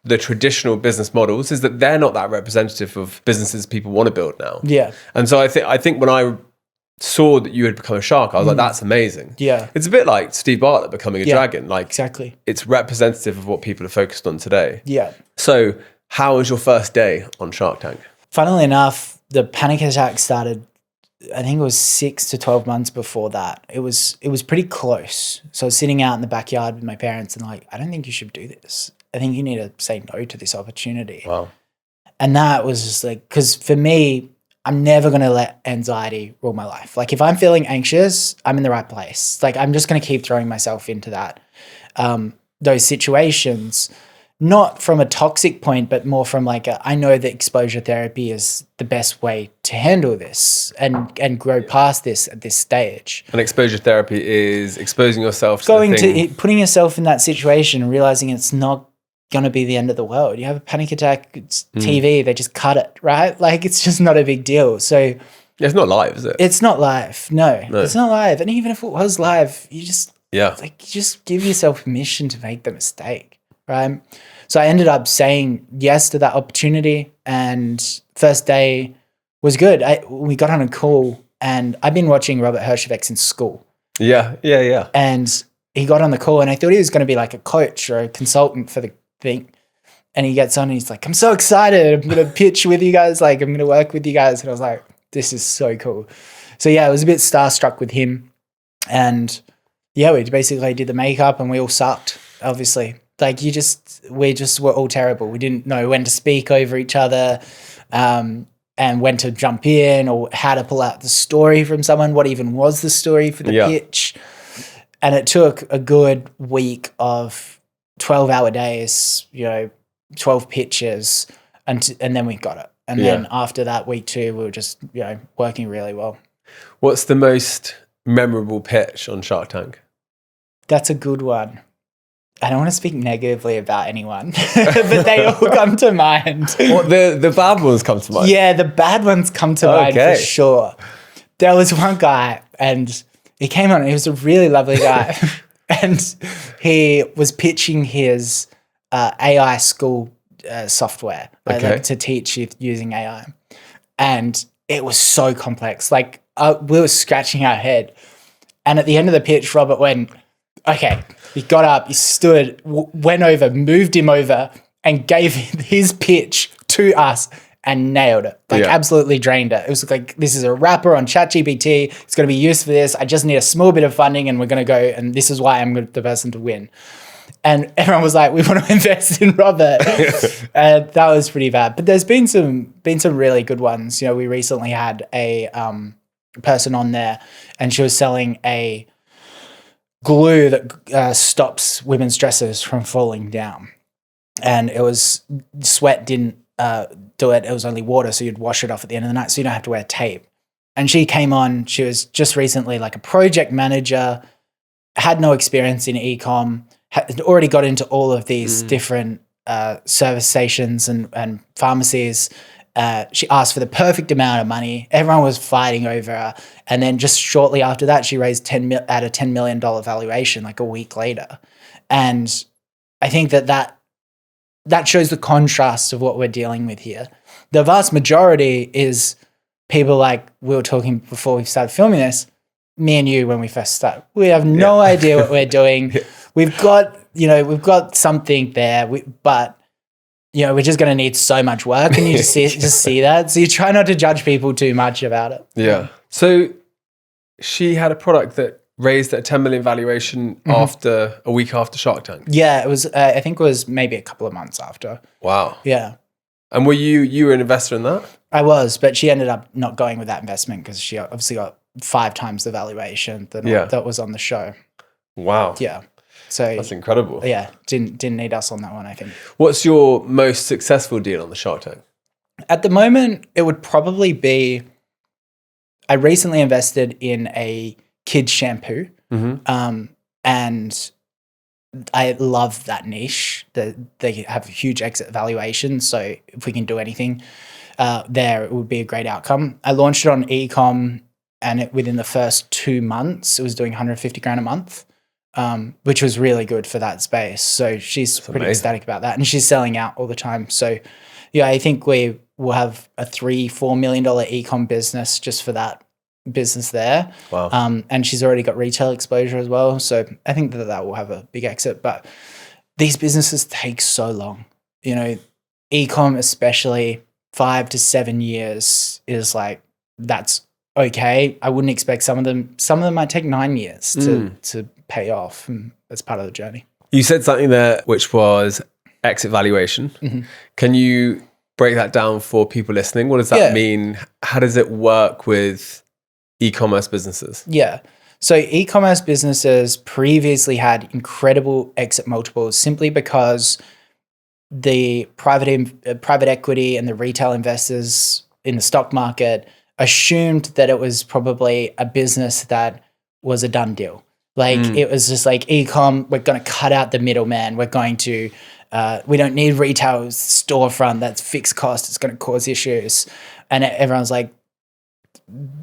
the traditional business models is that they're not that representative of businesses people want to build now. Yeah. And so I think when I saw that you had become a shark, I was like, that's amazing. Yeah. It's a bit like Steve Bartlett becoming a dragon. Like, exactly. It's representative of what people are focused on today. Yeah. So how was your first day on Shark Tank? Funnily enough, the panic attack started, I think it was 6 to 12 months before that. It was pretty close. So I was sitting out in the backyard with my parents and like, I don't think you should do this. I think you need to say no to this opportunity. Wow. And that was just like, because for me, I'm never going to let anxiety rule my life. Like if I'm feeling anxious, I'm in the right place. Like I'm just going to keep throwing myself into that, those situations, not from a toxic point, but more from like, I know that exposure therapy is the best way to handle this and grow past this at this stage. And exposure therapy is exposing yourself to putting yourself in that situation and realizing it's not going to be the end of the world. You have a panic attack, it's TV, they just cut it, right? Like it's just not a big deal. So it's not live, is it? It's not live. No, it's not live. And even if it was live, you just give yourself permission to make the mistake, right? So I ended up saying yes to that opportunity, and first day was good. We got on a call, and I've been watching Robert Herjavec since school. Yeah. And he got on the call, and I thought he was going to be like a coach or a consultant for the thing. And he gets on and he's like, I'm so excited. I'm going to pitch with you guys. Like, I'm going to work with you guys. And I was like, this is so cool. So yeah, I was a bit starstruck with him. And yeah, we basically did the makeup and we all sucked, obviously. Like we just were all terrible. We didn't know when to speak over each other, and when to jump in or how to pull out the story from someone. What even was the story for the pitch? And it took a good week of 12-hour days, 12 pitches, and then we got it. And then after that, week 2, we were just, working really well. What's the most memorable pitch on Shark Tank? That's a good one. I don't want to speak negatively about anyone, but they all come to mind. What, the bad ones come to mind? Yeah, the bad ones come to mind for sure. There was one guy, and he came on, he was a really lovely guy, and he was pitching his AI school software to teach you using AI. And it was so complex. Like, we were scratching our head. And at the end of the pitch, Robert went, okay, he got up, he stood, went over, moved him over and gave his pitch to us and nailed it. Like absolutely drained it. It was like, this is a wrapper on ChatGPT. It's going to be used for this. I just need a small bit of funding and we're going to go. And this is why I'm the person to win. And everyone was like, we want to invest in Robert. And that was pretty bad. But there's been some really good ones. You know, we recently had a person on there and she was selling a glue that stops women's dresses from falling down. And it was sweat didn't do it. It was only water. So you'd wash it off at the end of the night. So you don't have to wear tape. And she came on, she was just recently like a project manager, had no experience in e-com, had already got into all of these different service stations and pharmacies. She asked for the perfect amount of money. Everyone was fighting over her. And then just shortly after that, she raised at a $10 million valuation like a week later. And I think that shows the contrast of what we're dealing with here. The vast majority is people like we were talking before we started filming this, me and you when we first started. We have no idea what we're doing. We've got something there, but we're just going to need so much work, and you just see that. So you try not to judge people too much about it. Yeah. So she had a product that raised at a 10 million valuation after a week after Shark Tank. Yeah, it was. I think it was maybe a couple of months after. Wow. Yeah. And were you were an investor in that? I was, but she ended up not going with that investment because she obviously got 5 times the valuation that was on the show. Wow. Yeah. So that's incredible. Yeah, didn't need us on that one, I think. What's your most successful deal on the Shark Tank? At the moment, it would probably be, I recently invested in a kids shampoo, and I love that niche. They have a huge exit valuation, so if we can do anything there, it would be a great outcome. I launched it on e-com, and within the first 2 months, it was doing 150 grand a month. Which was really good for that space. So she's pretty ecstatic about that. And she's selling out all the time. So yeah, I think we will have a $3-4 million e-com business just for that business there. Wow. And she's already got retail exposure as well. So I think that will have a big exit. But these businesses take so long. E-com especially 5 to 7 years is like, that's okay. I wouldn't expect some of them might take 9 years to pay off, and that's part of the journey. You said something there which was exit valuation. Can you break that down for people listening? What does that mean? How does it work with e-commerce businesses? Yeah. So e-commerce businesses previously had incredible exit multiples simply because the private equity and the retail investors in the stock market assumed that it was probably a business that was a done deal. Like it was just like e-com, we're going to cut out the middleman. We're going to, we don't need retail storefront. That's fixed cost. It's going to cause issues. And everyone's like,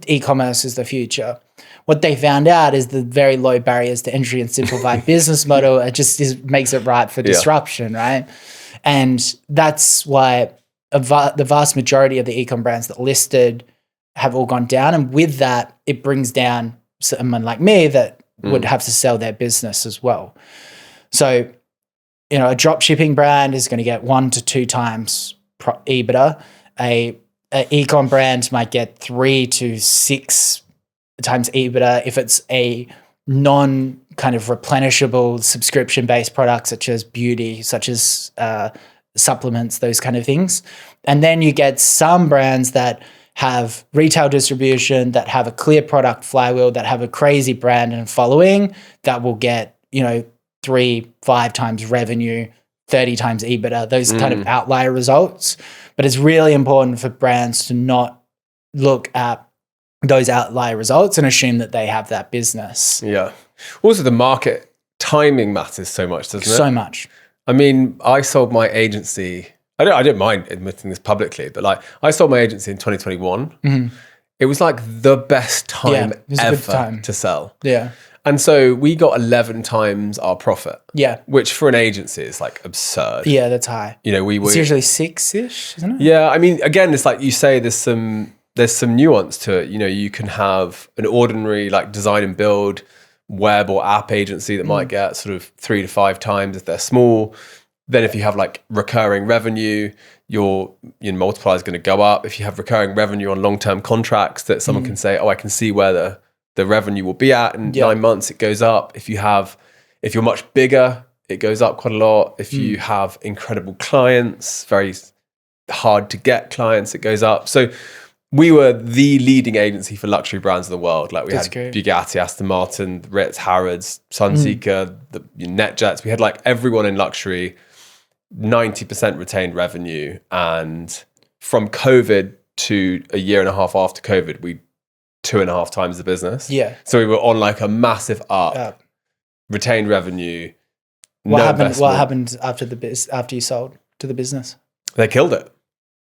e-commerce is the future. What they found out is the very low barriers to entry and simplified business model. It just makes it ripe for disruption, right? And that's why the vast majority of the e-com brands that listed have all gone down. And with that, it brings down someone like me that would have to sell their business as well. So, a drop shipping brand is going to get 1 to 2 times EBITDA. A e-com brand might get 3 to 6 times EBITDA if it's a non kind of replenishable subscription-based product, such as beauty, such as supplements, those kind of things. And then you get some brands that have retail distribution, that have a clear product flywheel, that have a crazy brand and following, that will get, 3-5 times revenue, 30 times EBITDA, those kind of outlier results. But it's really important for brands to not look at those outlier results and assume that they have that business. Yeah. Also, the market timing matters so much, doesn't it? So much. I mean, I sold my agency. I don't mind admitting this publicly, but I sold my agency in 2021. It was like the best time ever to sell. Yeah. And so we got 11 times our profit. Yeah. Which for an agency is like absurd. Yeah, that's high. We were. It's usually 6-ish, isn't it? Yeah. I mean, again, it's like you say, there's some there's some nuance to it. You know, you can have an ordinary like design and build web or app agency that might get sort of 3 to 5 times if they're small. Then if you have like recurring revenue, your multiplier is going to go up. If you have recurring revenue on long-term contracts that someone can say, oh, I can see where the revenue will be at in 9 months, it goes up. If you're much bigger, it goes up quite a lot. If you have incredible clients, very hard to get clients, it goes up. So we were the leading agency for luxury brands in the world. Like we had Bugatti, Aston Martin, Ritz, Harrods, Sunseeker, the NetJets. We had like everyone in luxury, 90% retained revenue. And from COVID to a year and a half after COVID, we 2.5 times the business. Yeah. So we were on like a massive up, retained revenue. What happened after you sold to the business? They killed it.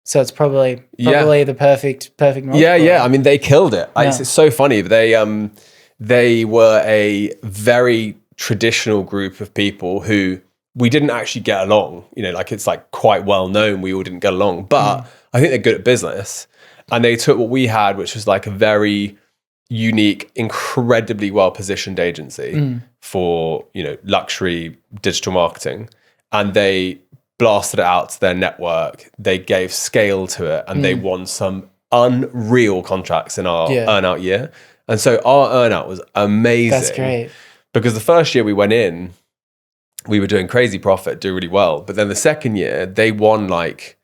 So it's probably the perfect model. Yeah. I mean, they killed it. It's so funny. They were a very traditional group of people who we didn't actually get along. You know, like it's like quite well known we all didn't get along. But I think they're good at business. And they took what we had, which was like a very unique, incredibly well-positioned agency for, you know, luxury digital marketing. And they blasted it out to their network. They gave scale to it, and they won some unreal contracts in our earn-out year. And so our earn-out was amazing. That's great. Because the first year we went in, we were doing crazy profit, doing really well. But then the second year, they won like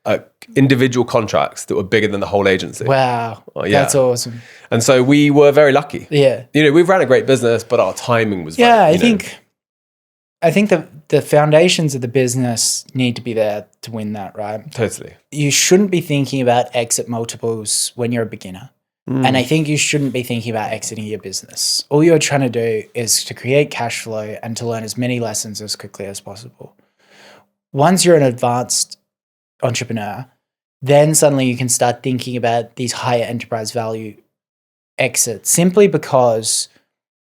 individual contracts that were bigger than the whole agency. Wow. That's awesome. And so we were very lucky. Yeah. You know, we ran a great business, but our timing was I think the foundations of the business need to be there to win that, right? Totally. You shouldn't be thinking about exit multiples when you're a beginner. And I think you shouldn't be thinking about exiting your business. All you're trying to do is to create cash flow and to learn as many lessons as quickly as possible. Once you're an advanced entrepreneur, then suddenly you can start thinking about these higher enterprise value exits, simply because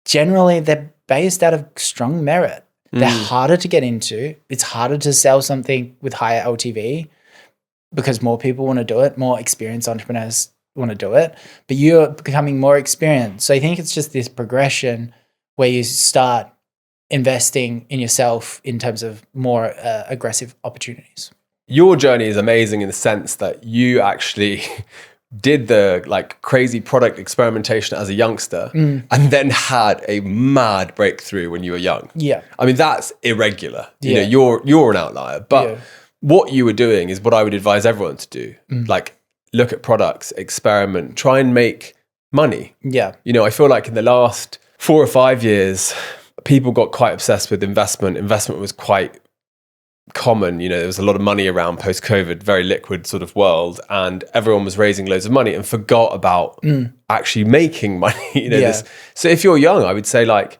generally they're based out of strong merit. They're harder to get into. It's harder to sell something with higher LTV because more people want to do it, more experienced entrepreneurs want to do it, but you're becoming more experienced. So I think it's just this progression where you start investing in yourself in terms of more aggressive opportunities. Your journey is amazing in the sense that you actually did the like crazy product experimentation as a youngster and then had a mad breakthrough when you were young. Yeah. I mean, that's irregular. You know, you're an outlier, but what you were doing is what I would advise everyone to do. Like, look at products, experiment, try and make money. Yeah. You know, I feel like in the last 4 or 5 years, people got quite obsessed with investment. Investment was quite common. You know, there was a lot of money around post-COVID, very liquid sort of world, and everyone was raising loads of money and forgot about actually making money. You know, so if you're young, I would say like,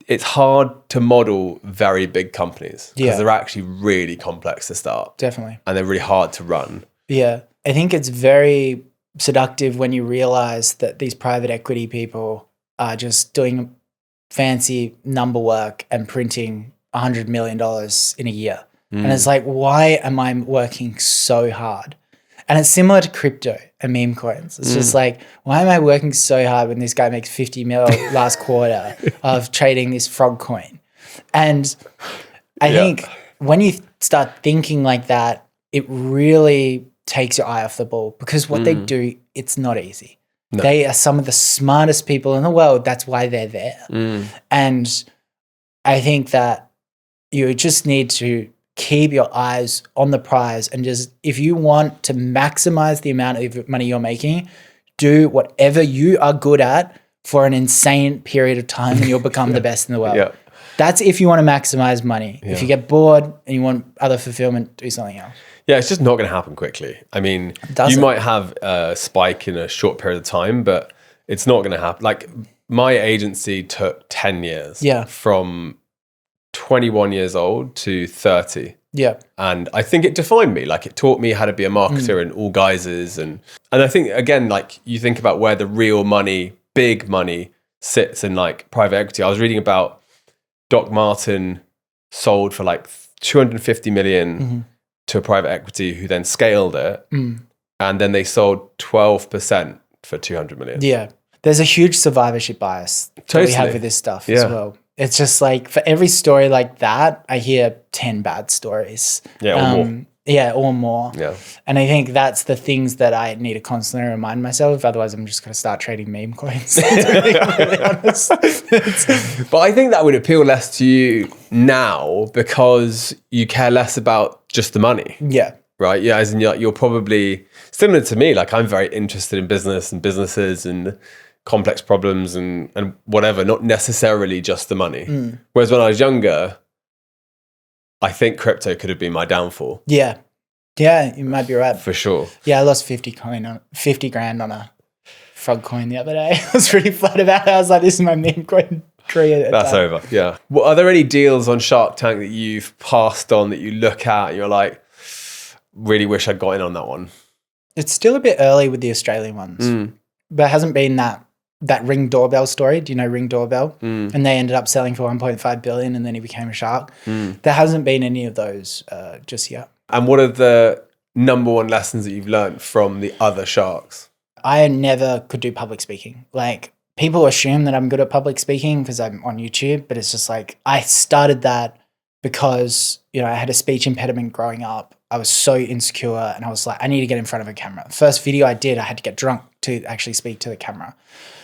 it's hard to model very big companies because they're actually really complex to start. Definitely. And they're really hard to run. Yeah. I think it's very seductive when you realize that these private equity people are just doing fancy number work and printing $100 million in a year. And it's like, why am I working so hard? And it's similar to crypto and meme coins. It's just like, why am I working so hard when this guy makes 50 mil last quarter of trading this frog coin? And I think when you start thinking like that, it really takes your eye off the ball, because what they do, it's not easy. No. They are some of the smartest people in the world. That's why they're there. And I think that you just need to keep your eyes on the prize, and just, if you want to maximize the amount of money you're making, do whatever you are good at for an insane period of time and you'll become the best in the world. That's if you want to maximize money. If you get bored and you want other fulfillment, do something else. Yeah, it's just not going to happen quickly. I mean, you might have a spike in a short period of time, but it's not going to happen. Like, my agency took 10 years. From 21 years old to 30. And I think it defined me. Like, it taught me how to be a marketer in all guises. And I think, again, like, you think about where the real money, big money, sits in like private equity. I was reading about Doc Martin sold for like 250 million to a private equity who then scaled it. and then they sold 12% for 200 million. Yeah. There's a huge survivorship bias that we have with this stuff as well. It's just like for every story like that, I hear 10 bad stories. Yeah, or more. Yeah, or more. Yeah. And I think that's the things that I need to constantly remind myself. Otherwise, I'm just going to start trading meme coins, to be really honest. But I think that would appeal less to you now because you care less about just the money. Yeah. Right? Yeah, as in you're probably similar to me. Like I'm very interested in business and businesses and complex problems and whatever, not necessarily just the money. Whereas when I was younger, I think crypto could have been my downfall. Yeah. Yeah, you might be right. For sure. Yeah, I lost 50 grand on a frog coin the other day. I was really flat about it. I was like, this is my meme coin career. That's over. Yeah. Well, are there any deals on Shark Tank that you've passed on that you look at and you're like, really wish I'd got in on that one? It's still a bit early with the Australian ones, but it hasn't been that Ring Doorbell story. Do you know Ring Doorbell? And they ended up selling for 1.5 billion and then he became a shark. There hasn't been any of those just yet. And what are the number one lessons that you've learned from the other sharks? I never could do public speaking. Like people assume that I'm good at public speaking because I'm on YouTube, but it's just like I started that because, you know, I had a speech impediment growing up. I was so insecure and I was like, I need to get in front of a camera. The first video I did, I had to get drunk to actually speak to the camera.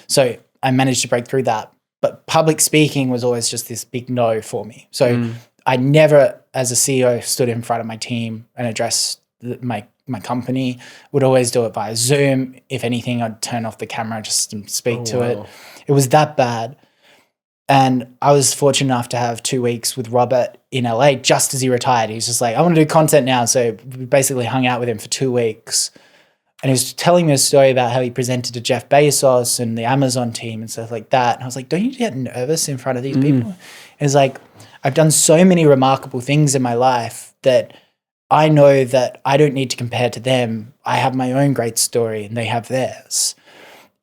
So I managed to break through that. But public speaking was always just this big no for me. So I never, as a CEO, stood in front of my team and addressed my company. Would always do it via Zoom. If anything, I'd turn off the camera just to speak to it. It was that bad. And I was fortunate enough to have 2 weeks with Robert in LA just as he retired. He was just like, I want to do content now. So we basically hung out with him for 2 weeks. And he was telling me a story about how he presented to Jeff Bezos and the Amazon team and stuff like that. And I was like, don't you get nervous in front of these people? And it's like, I've done so many remarkable things in my life that I know that I don't need to compare to them. I have my own great story and they have theirs.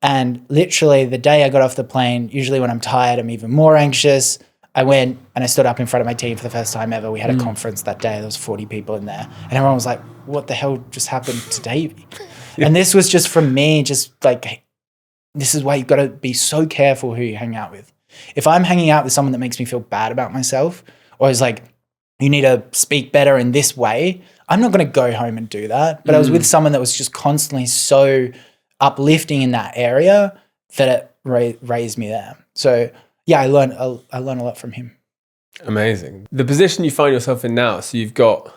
And literally the day I got off the plane, usually when I'm tired, I'm even more anxious. I went and I stood up in front of my team for the first time ever. We had a conference that day. There was 40 people in there. And everyone was like, what the hell just happened to Davie? And this was just from me, just like, this is why you've got to be so careful who you hang out with. If I'm hanging out with someone that makes me feel bad about myself or is like, you need to speak better in this way, I'm not going to go home and do that. But I was with someone that was just constantly so uplifting in that area that it raised me there. So yeah, I learned a lot from him. Amazing. The position you find yourself in now, so you've got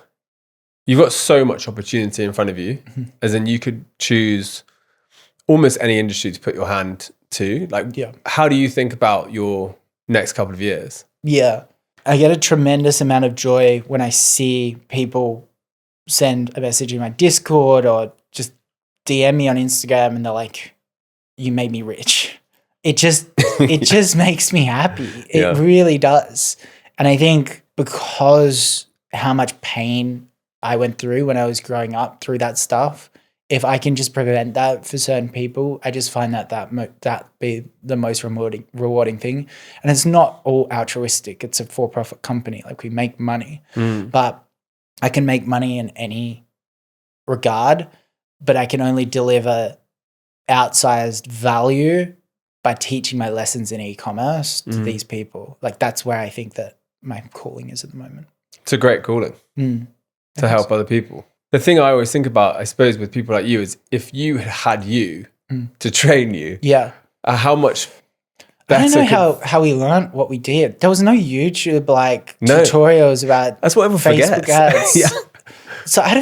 so much opportunity in front of you, as in you could choose almost any industry to put your hand to. Like, how do you think about your next couple of years? Yeah, I get a tremendous amount of joy when I see people send a message in my Discord or just DM me on Instagram and they're like, you made me rich. It just makes me happy. It really does. And I think because how much pain I went through when I was growing up through that stuff, if I can just prevent that for certain people, I just find that be the most rewarding thing. And it's not all altruistic. It's a for-profit company. Like, we make money. But I can make money in any regard, but I can only deliver outsized value by teaching my lessons in e-commerce to these people. Like, that's where I think that my calling is at the moment. It's a great calling to help other people. The thing I always think about, I suppose, with people like you is if you had you to train you, how much better. I don't know how we learned what we did. There was no YouTube tutorials about that's what everyone Facebook forgets. ads. So I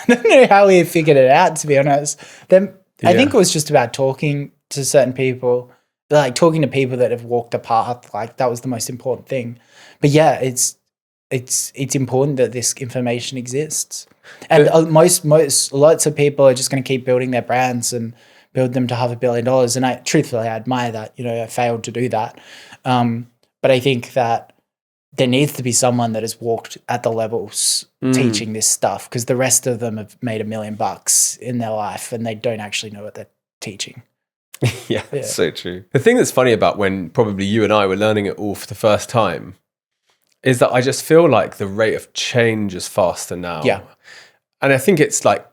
don't know how we figured it out, to be honest. I think it was just about talking to certain people, like talking to people that have walked a path. Like, that was the most important thing. But yeah, it's important that this information exists. And lots of people are just going to keep building their brands and build them to $500 million. And I admire that. You know, I failed to do that. But I think that there needs to be someone that has walked at the levels teaching this stuff, because the rest of them have made $1 million in their life and they don't actually know what they're teaching. Yeah, so true. The thing that's funny about when probably you and I were learning it all for the first time is that I just feel like the rate of change is faster now. Yeah. And I think it's like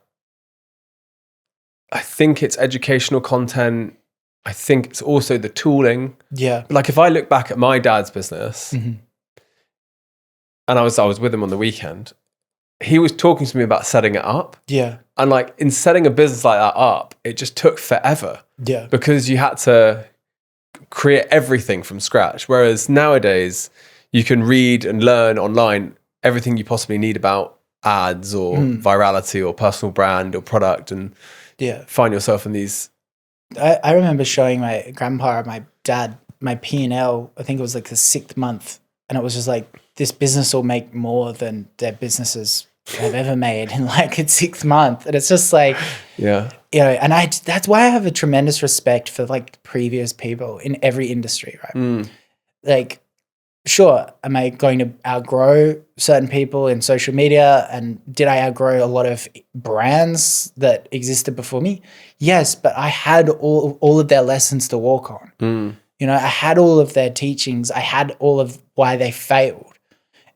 I think it's educational content. I think it's also the tooling. Yeah. Like if I look back at my dad's business, and I was with him on the weekend, he was talking to me about setting it up. Yeah. And like in setting a business like that up, it just took forever. Yeah. Because you had to create everything from scratch. Whereas nowadays you can read and learn online everything you possibly need about ads or virality or personal brand or product, and find yourself in these. I remember showing my grandpa and my dad my P&L. I think it was like the 6th month, and it was just like, this business will make more than their businesses have ever made in like its 6th month. And it's just like, and that's why I have a tremendous respect for like previous people in every industry, right? Like, sure, am I going to outgrow certain people in social media? And did I outgrow a lot of brands that existed before me? Yes, but I had all of their lessons to walk on. I had all of their teachings. I had all of why they failed.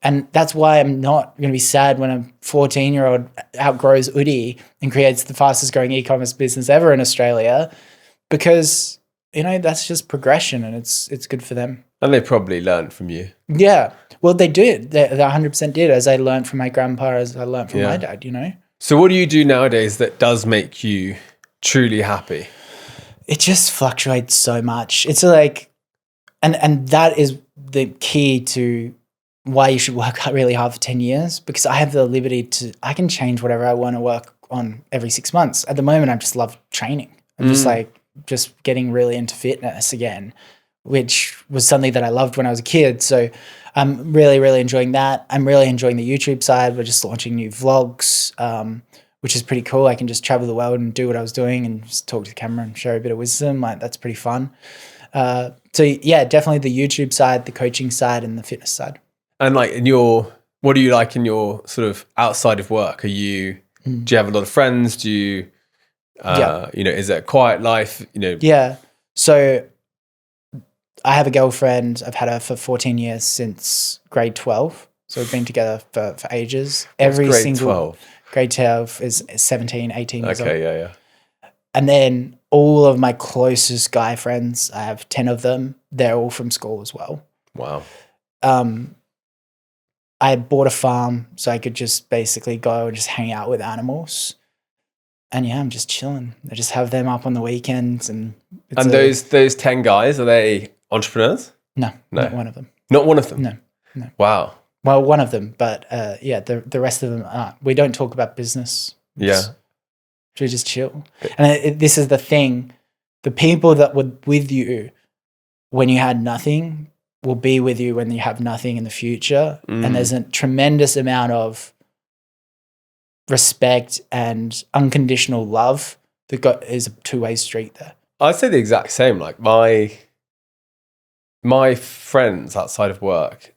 And that's why I'm not going to be sad when a 14-year-old outgrows Oodie and creates the fastest growing e-commerce business ever in Australia, because, that's just progression, and it's good for them. And they probably learned from you. Yeah. Well, they did. They 100% did, as I learned from my grandpa, as I learned from my dad, So what do you do nowadays that does make you truly happy? It just fluctuates so much. It's like, and that is the key to why you should work really hard for 10 years, because I have the liberty I can change whatever I want to work on every 6 months. At the moment, I just love training. I'm just getting really into fitness again, which was something that I loved when I was a kid. So I'm really, really enjoying that. I'm really enjoying the YouTube side. We're just launching new vlogs, which is pretty cool. I can just travel the world and do what I was doing and just talk to the camera and share a bit of wisdom. Like, that's pretty fun. So yeah, definitely the YouTube side, the coaching side, and the fitness side. And like what do you like in your sort of outside of work? Do you have a lot of friends? Do you, is it a quiet life? Yeah. So I have a girlfriend. I've had her for 14 years, since grade 12. So we've been together for ages. Grade 12 is 17, 18 years old. Okay, yeah. And then all of my closest guy friends, I have 10 of them. They're all from school as well. Wow. I bought a farm so I could just basically go and just hang out with animals. And yeah, I'm just chilling. I just have them up on the weekends. And those 10 guys, are they entrepreneurs? No, not one of them. Not one of them? No. Wow. Well, one of them, but the rest of them aren't. We don't talk about business. We just chill. And this is the thing. The people that were with you when you had nothing will be with you when you have nothing in the future. And there's a tremendous amount of respect and unconditional love that is a two-way street there. I'd say the exact same. Like my friends outside of work,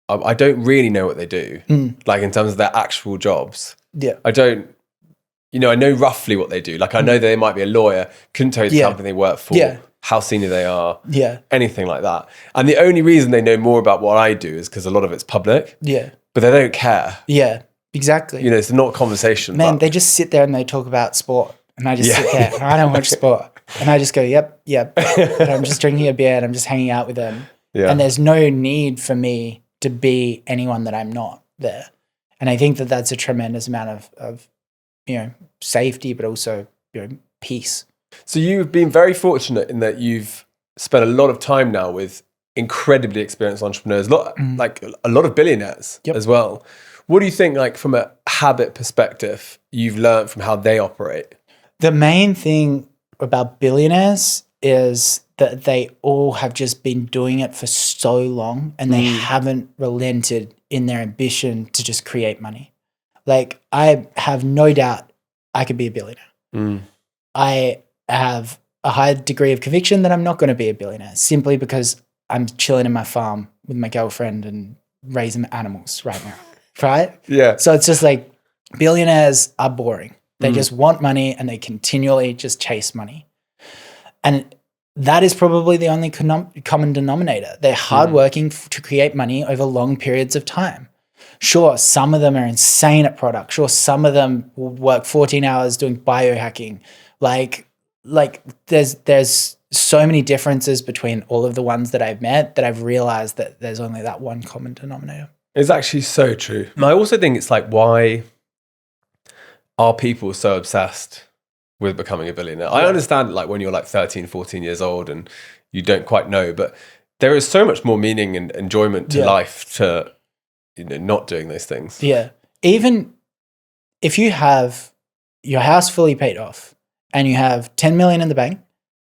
I don't really know what they do, like in terms of their actual jobs. Yeah. I don't, I know roughly what they do. Like I know they might be a lawyer, couldn't tell you the company they work for, how senior they are, anything like that. And the only reason they know more about what I do is because a lot of it's public. Yeah. But they don't care. Yeah, exactly. It's not a conversation. Man, they just sit there and they talk about sport. And I just sit there and I don't watch sport. And I just go, yep. And I'm just drinking a beer and I'm just hanging out with them. Yeah. And there's no need for me to be anyone that I'm not there. And I think that that's a tremendous amount of safety, but also, peace. So you've been very fortunate in that you've spent a lot of time now with incredibly experienced entrepreneurs, like a lot of billionaires as well. What do you think, like from a habit perspective, you've learned from how they operate? The main thing about billionaires is that they all have just been doing it for so long and they haven't relented in their ambition to just create money. Like, I have no doubt I could be a billionaire. I have a high degree of conviction that I'm not going to be a billionaire simply because I'm chilling in my farm with my girlfriend and raising animals right now, right? Yeah. So it's just like, billionaires are boring. They just want money and they continually just chase money. And that is probably the only common denominator. They're hardworking to create money over long periods of time. Sure, some of them are insane at product. Sure, some of them will work 14 hours doing biohacking Like there's so many differences between all of the ones that I've met that I've realized that there's only that one common denominator. It's actually so true. And I also think it's like, why are people so obsessed with becoming a billionaire? I understand like when you're like 13, 14 years old and you don't quite know, but there is so much more meaning and enjoyment to life to, you know, not doing those things. Yeah. Even if you have your house fully paid off and you have 10 million in the bank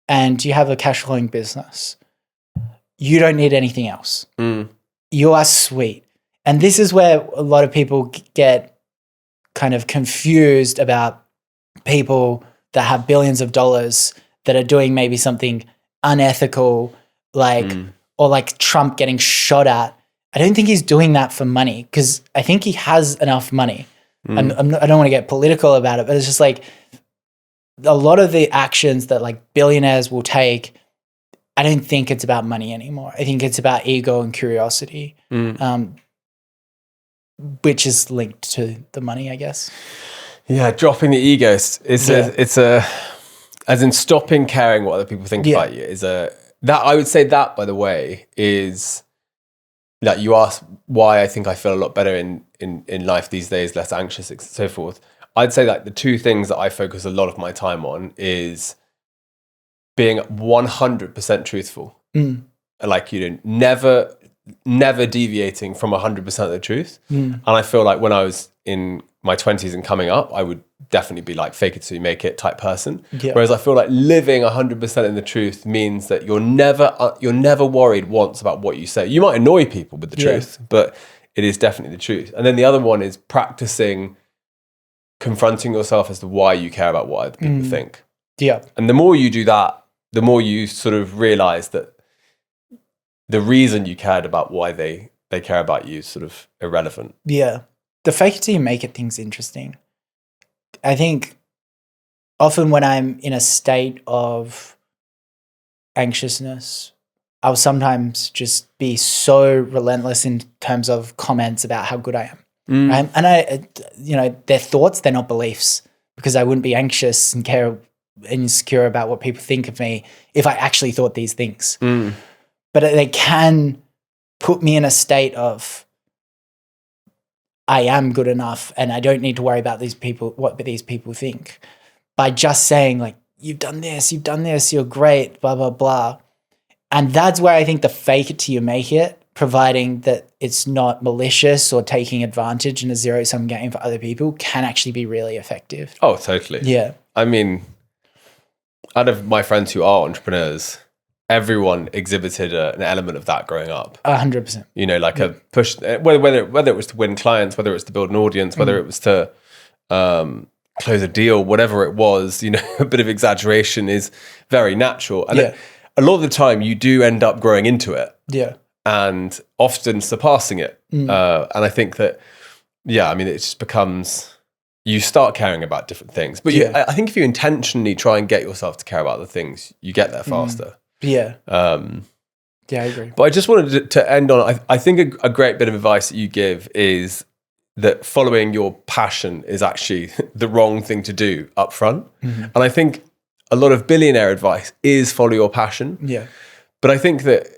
and you have a cash flowing business, you don't need anything else. You are sweet. And this is where a lot of people get kind of confused about people that have billions of dollars that are doing maybe something unethical, like, or like Trump getting shot at. I don't think he's doing that for money, because I think he has enough money. I don't want to get political about it, but it's just like a lot of the actions that like billionaires will take, I don't think it's about money anymore. I think it's about ego and curiosity, which is linked to the money, I guess. Yeah, dropping the ego it's as in stopping caring what other people think about you that I would say that, by the way, is that you asked why I think I feel a lot better in life these days, less anxious, and so forth. I'd say that the two things that I focus a lot of my time on is being 100% truthful. Like, you know, never deviating from 100% of the truth. And I feel like when I was in my 20s and coming up, I would definitely be like fake it till you make it type person. Whereas I feel like living 100% in the truth means that you're never worried once about what you say. You might annoy people with the truth, but it is definitely the truth. And then the other one is practicing confronting yourself as to why you care about what other people think. And the more you do that, the more you sort of realize that the reason you cared about why they care about you is sort of irrelevant. The fake it till you make it thing's interesting. I think often when I'm in a state of anxiousness, I'll sometimes just be so relentless in terms of comments about how good I am. Right? And I, you know, they're thoughts, they're not beliefs, because I wouldn't be anxious and care and insecure about what people think of me if I actually thought these things. But they can put me in a state of, I am good enough and I don't need to worry about these people, what these people think, by just saying like, you've done this, you're great, blah, blah, blah. And that's where I think the fake it till you make it, providing that it's not malicious or taking advantage in a zero-sum game for other people, can actually be really effective. Oh, totally. Yeah. I mean, out of my friends who are entrepreneurs, everyone exhibited an element of that growing up. 100%. You know, like a push, whether it was to win clients, whether it was to build an audience, whether it was to close a deal, whatever it was, you know, a bit of exaggeration is very natural. And a lot of the time you do end up growing into it. And often surpassing it. And I think that, I mean, it just becomes, you start caring about different things. But I think if you intentionally try and get yourself to care about the things, you get there faster. I agree. But I just wanted to end on, I think a great bit of advice that you give is that following your passion is actually the wrong thing to do up front. And I think a lot of billionaire advice is follow your passion. But I think that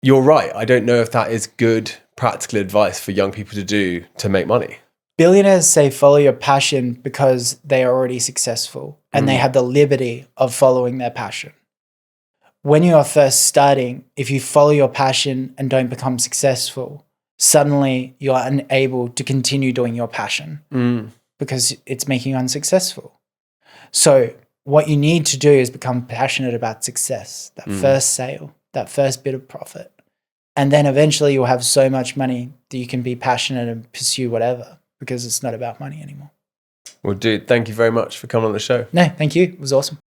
you're right. I don't know if that is good practical advice for young people to do to make money. Billionaires say follow your passion because they are already successful and they have the liberty of following their passion. When you are first starting, if you follow your passion and don't become successful, suddenly you are unable to continue doing your passion because it's making you unsuccessful. So what you need to do is become passionate about success, that first sale, that first bit of profit. And then eventually you'll have so much money that you can be passionate and pursue whatever, because it's not about money anymore. Well, dude, thank you very much for coming on the show. No, thank you. It was awesome.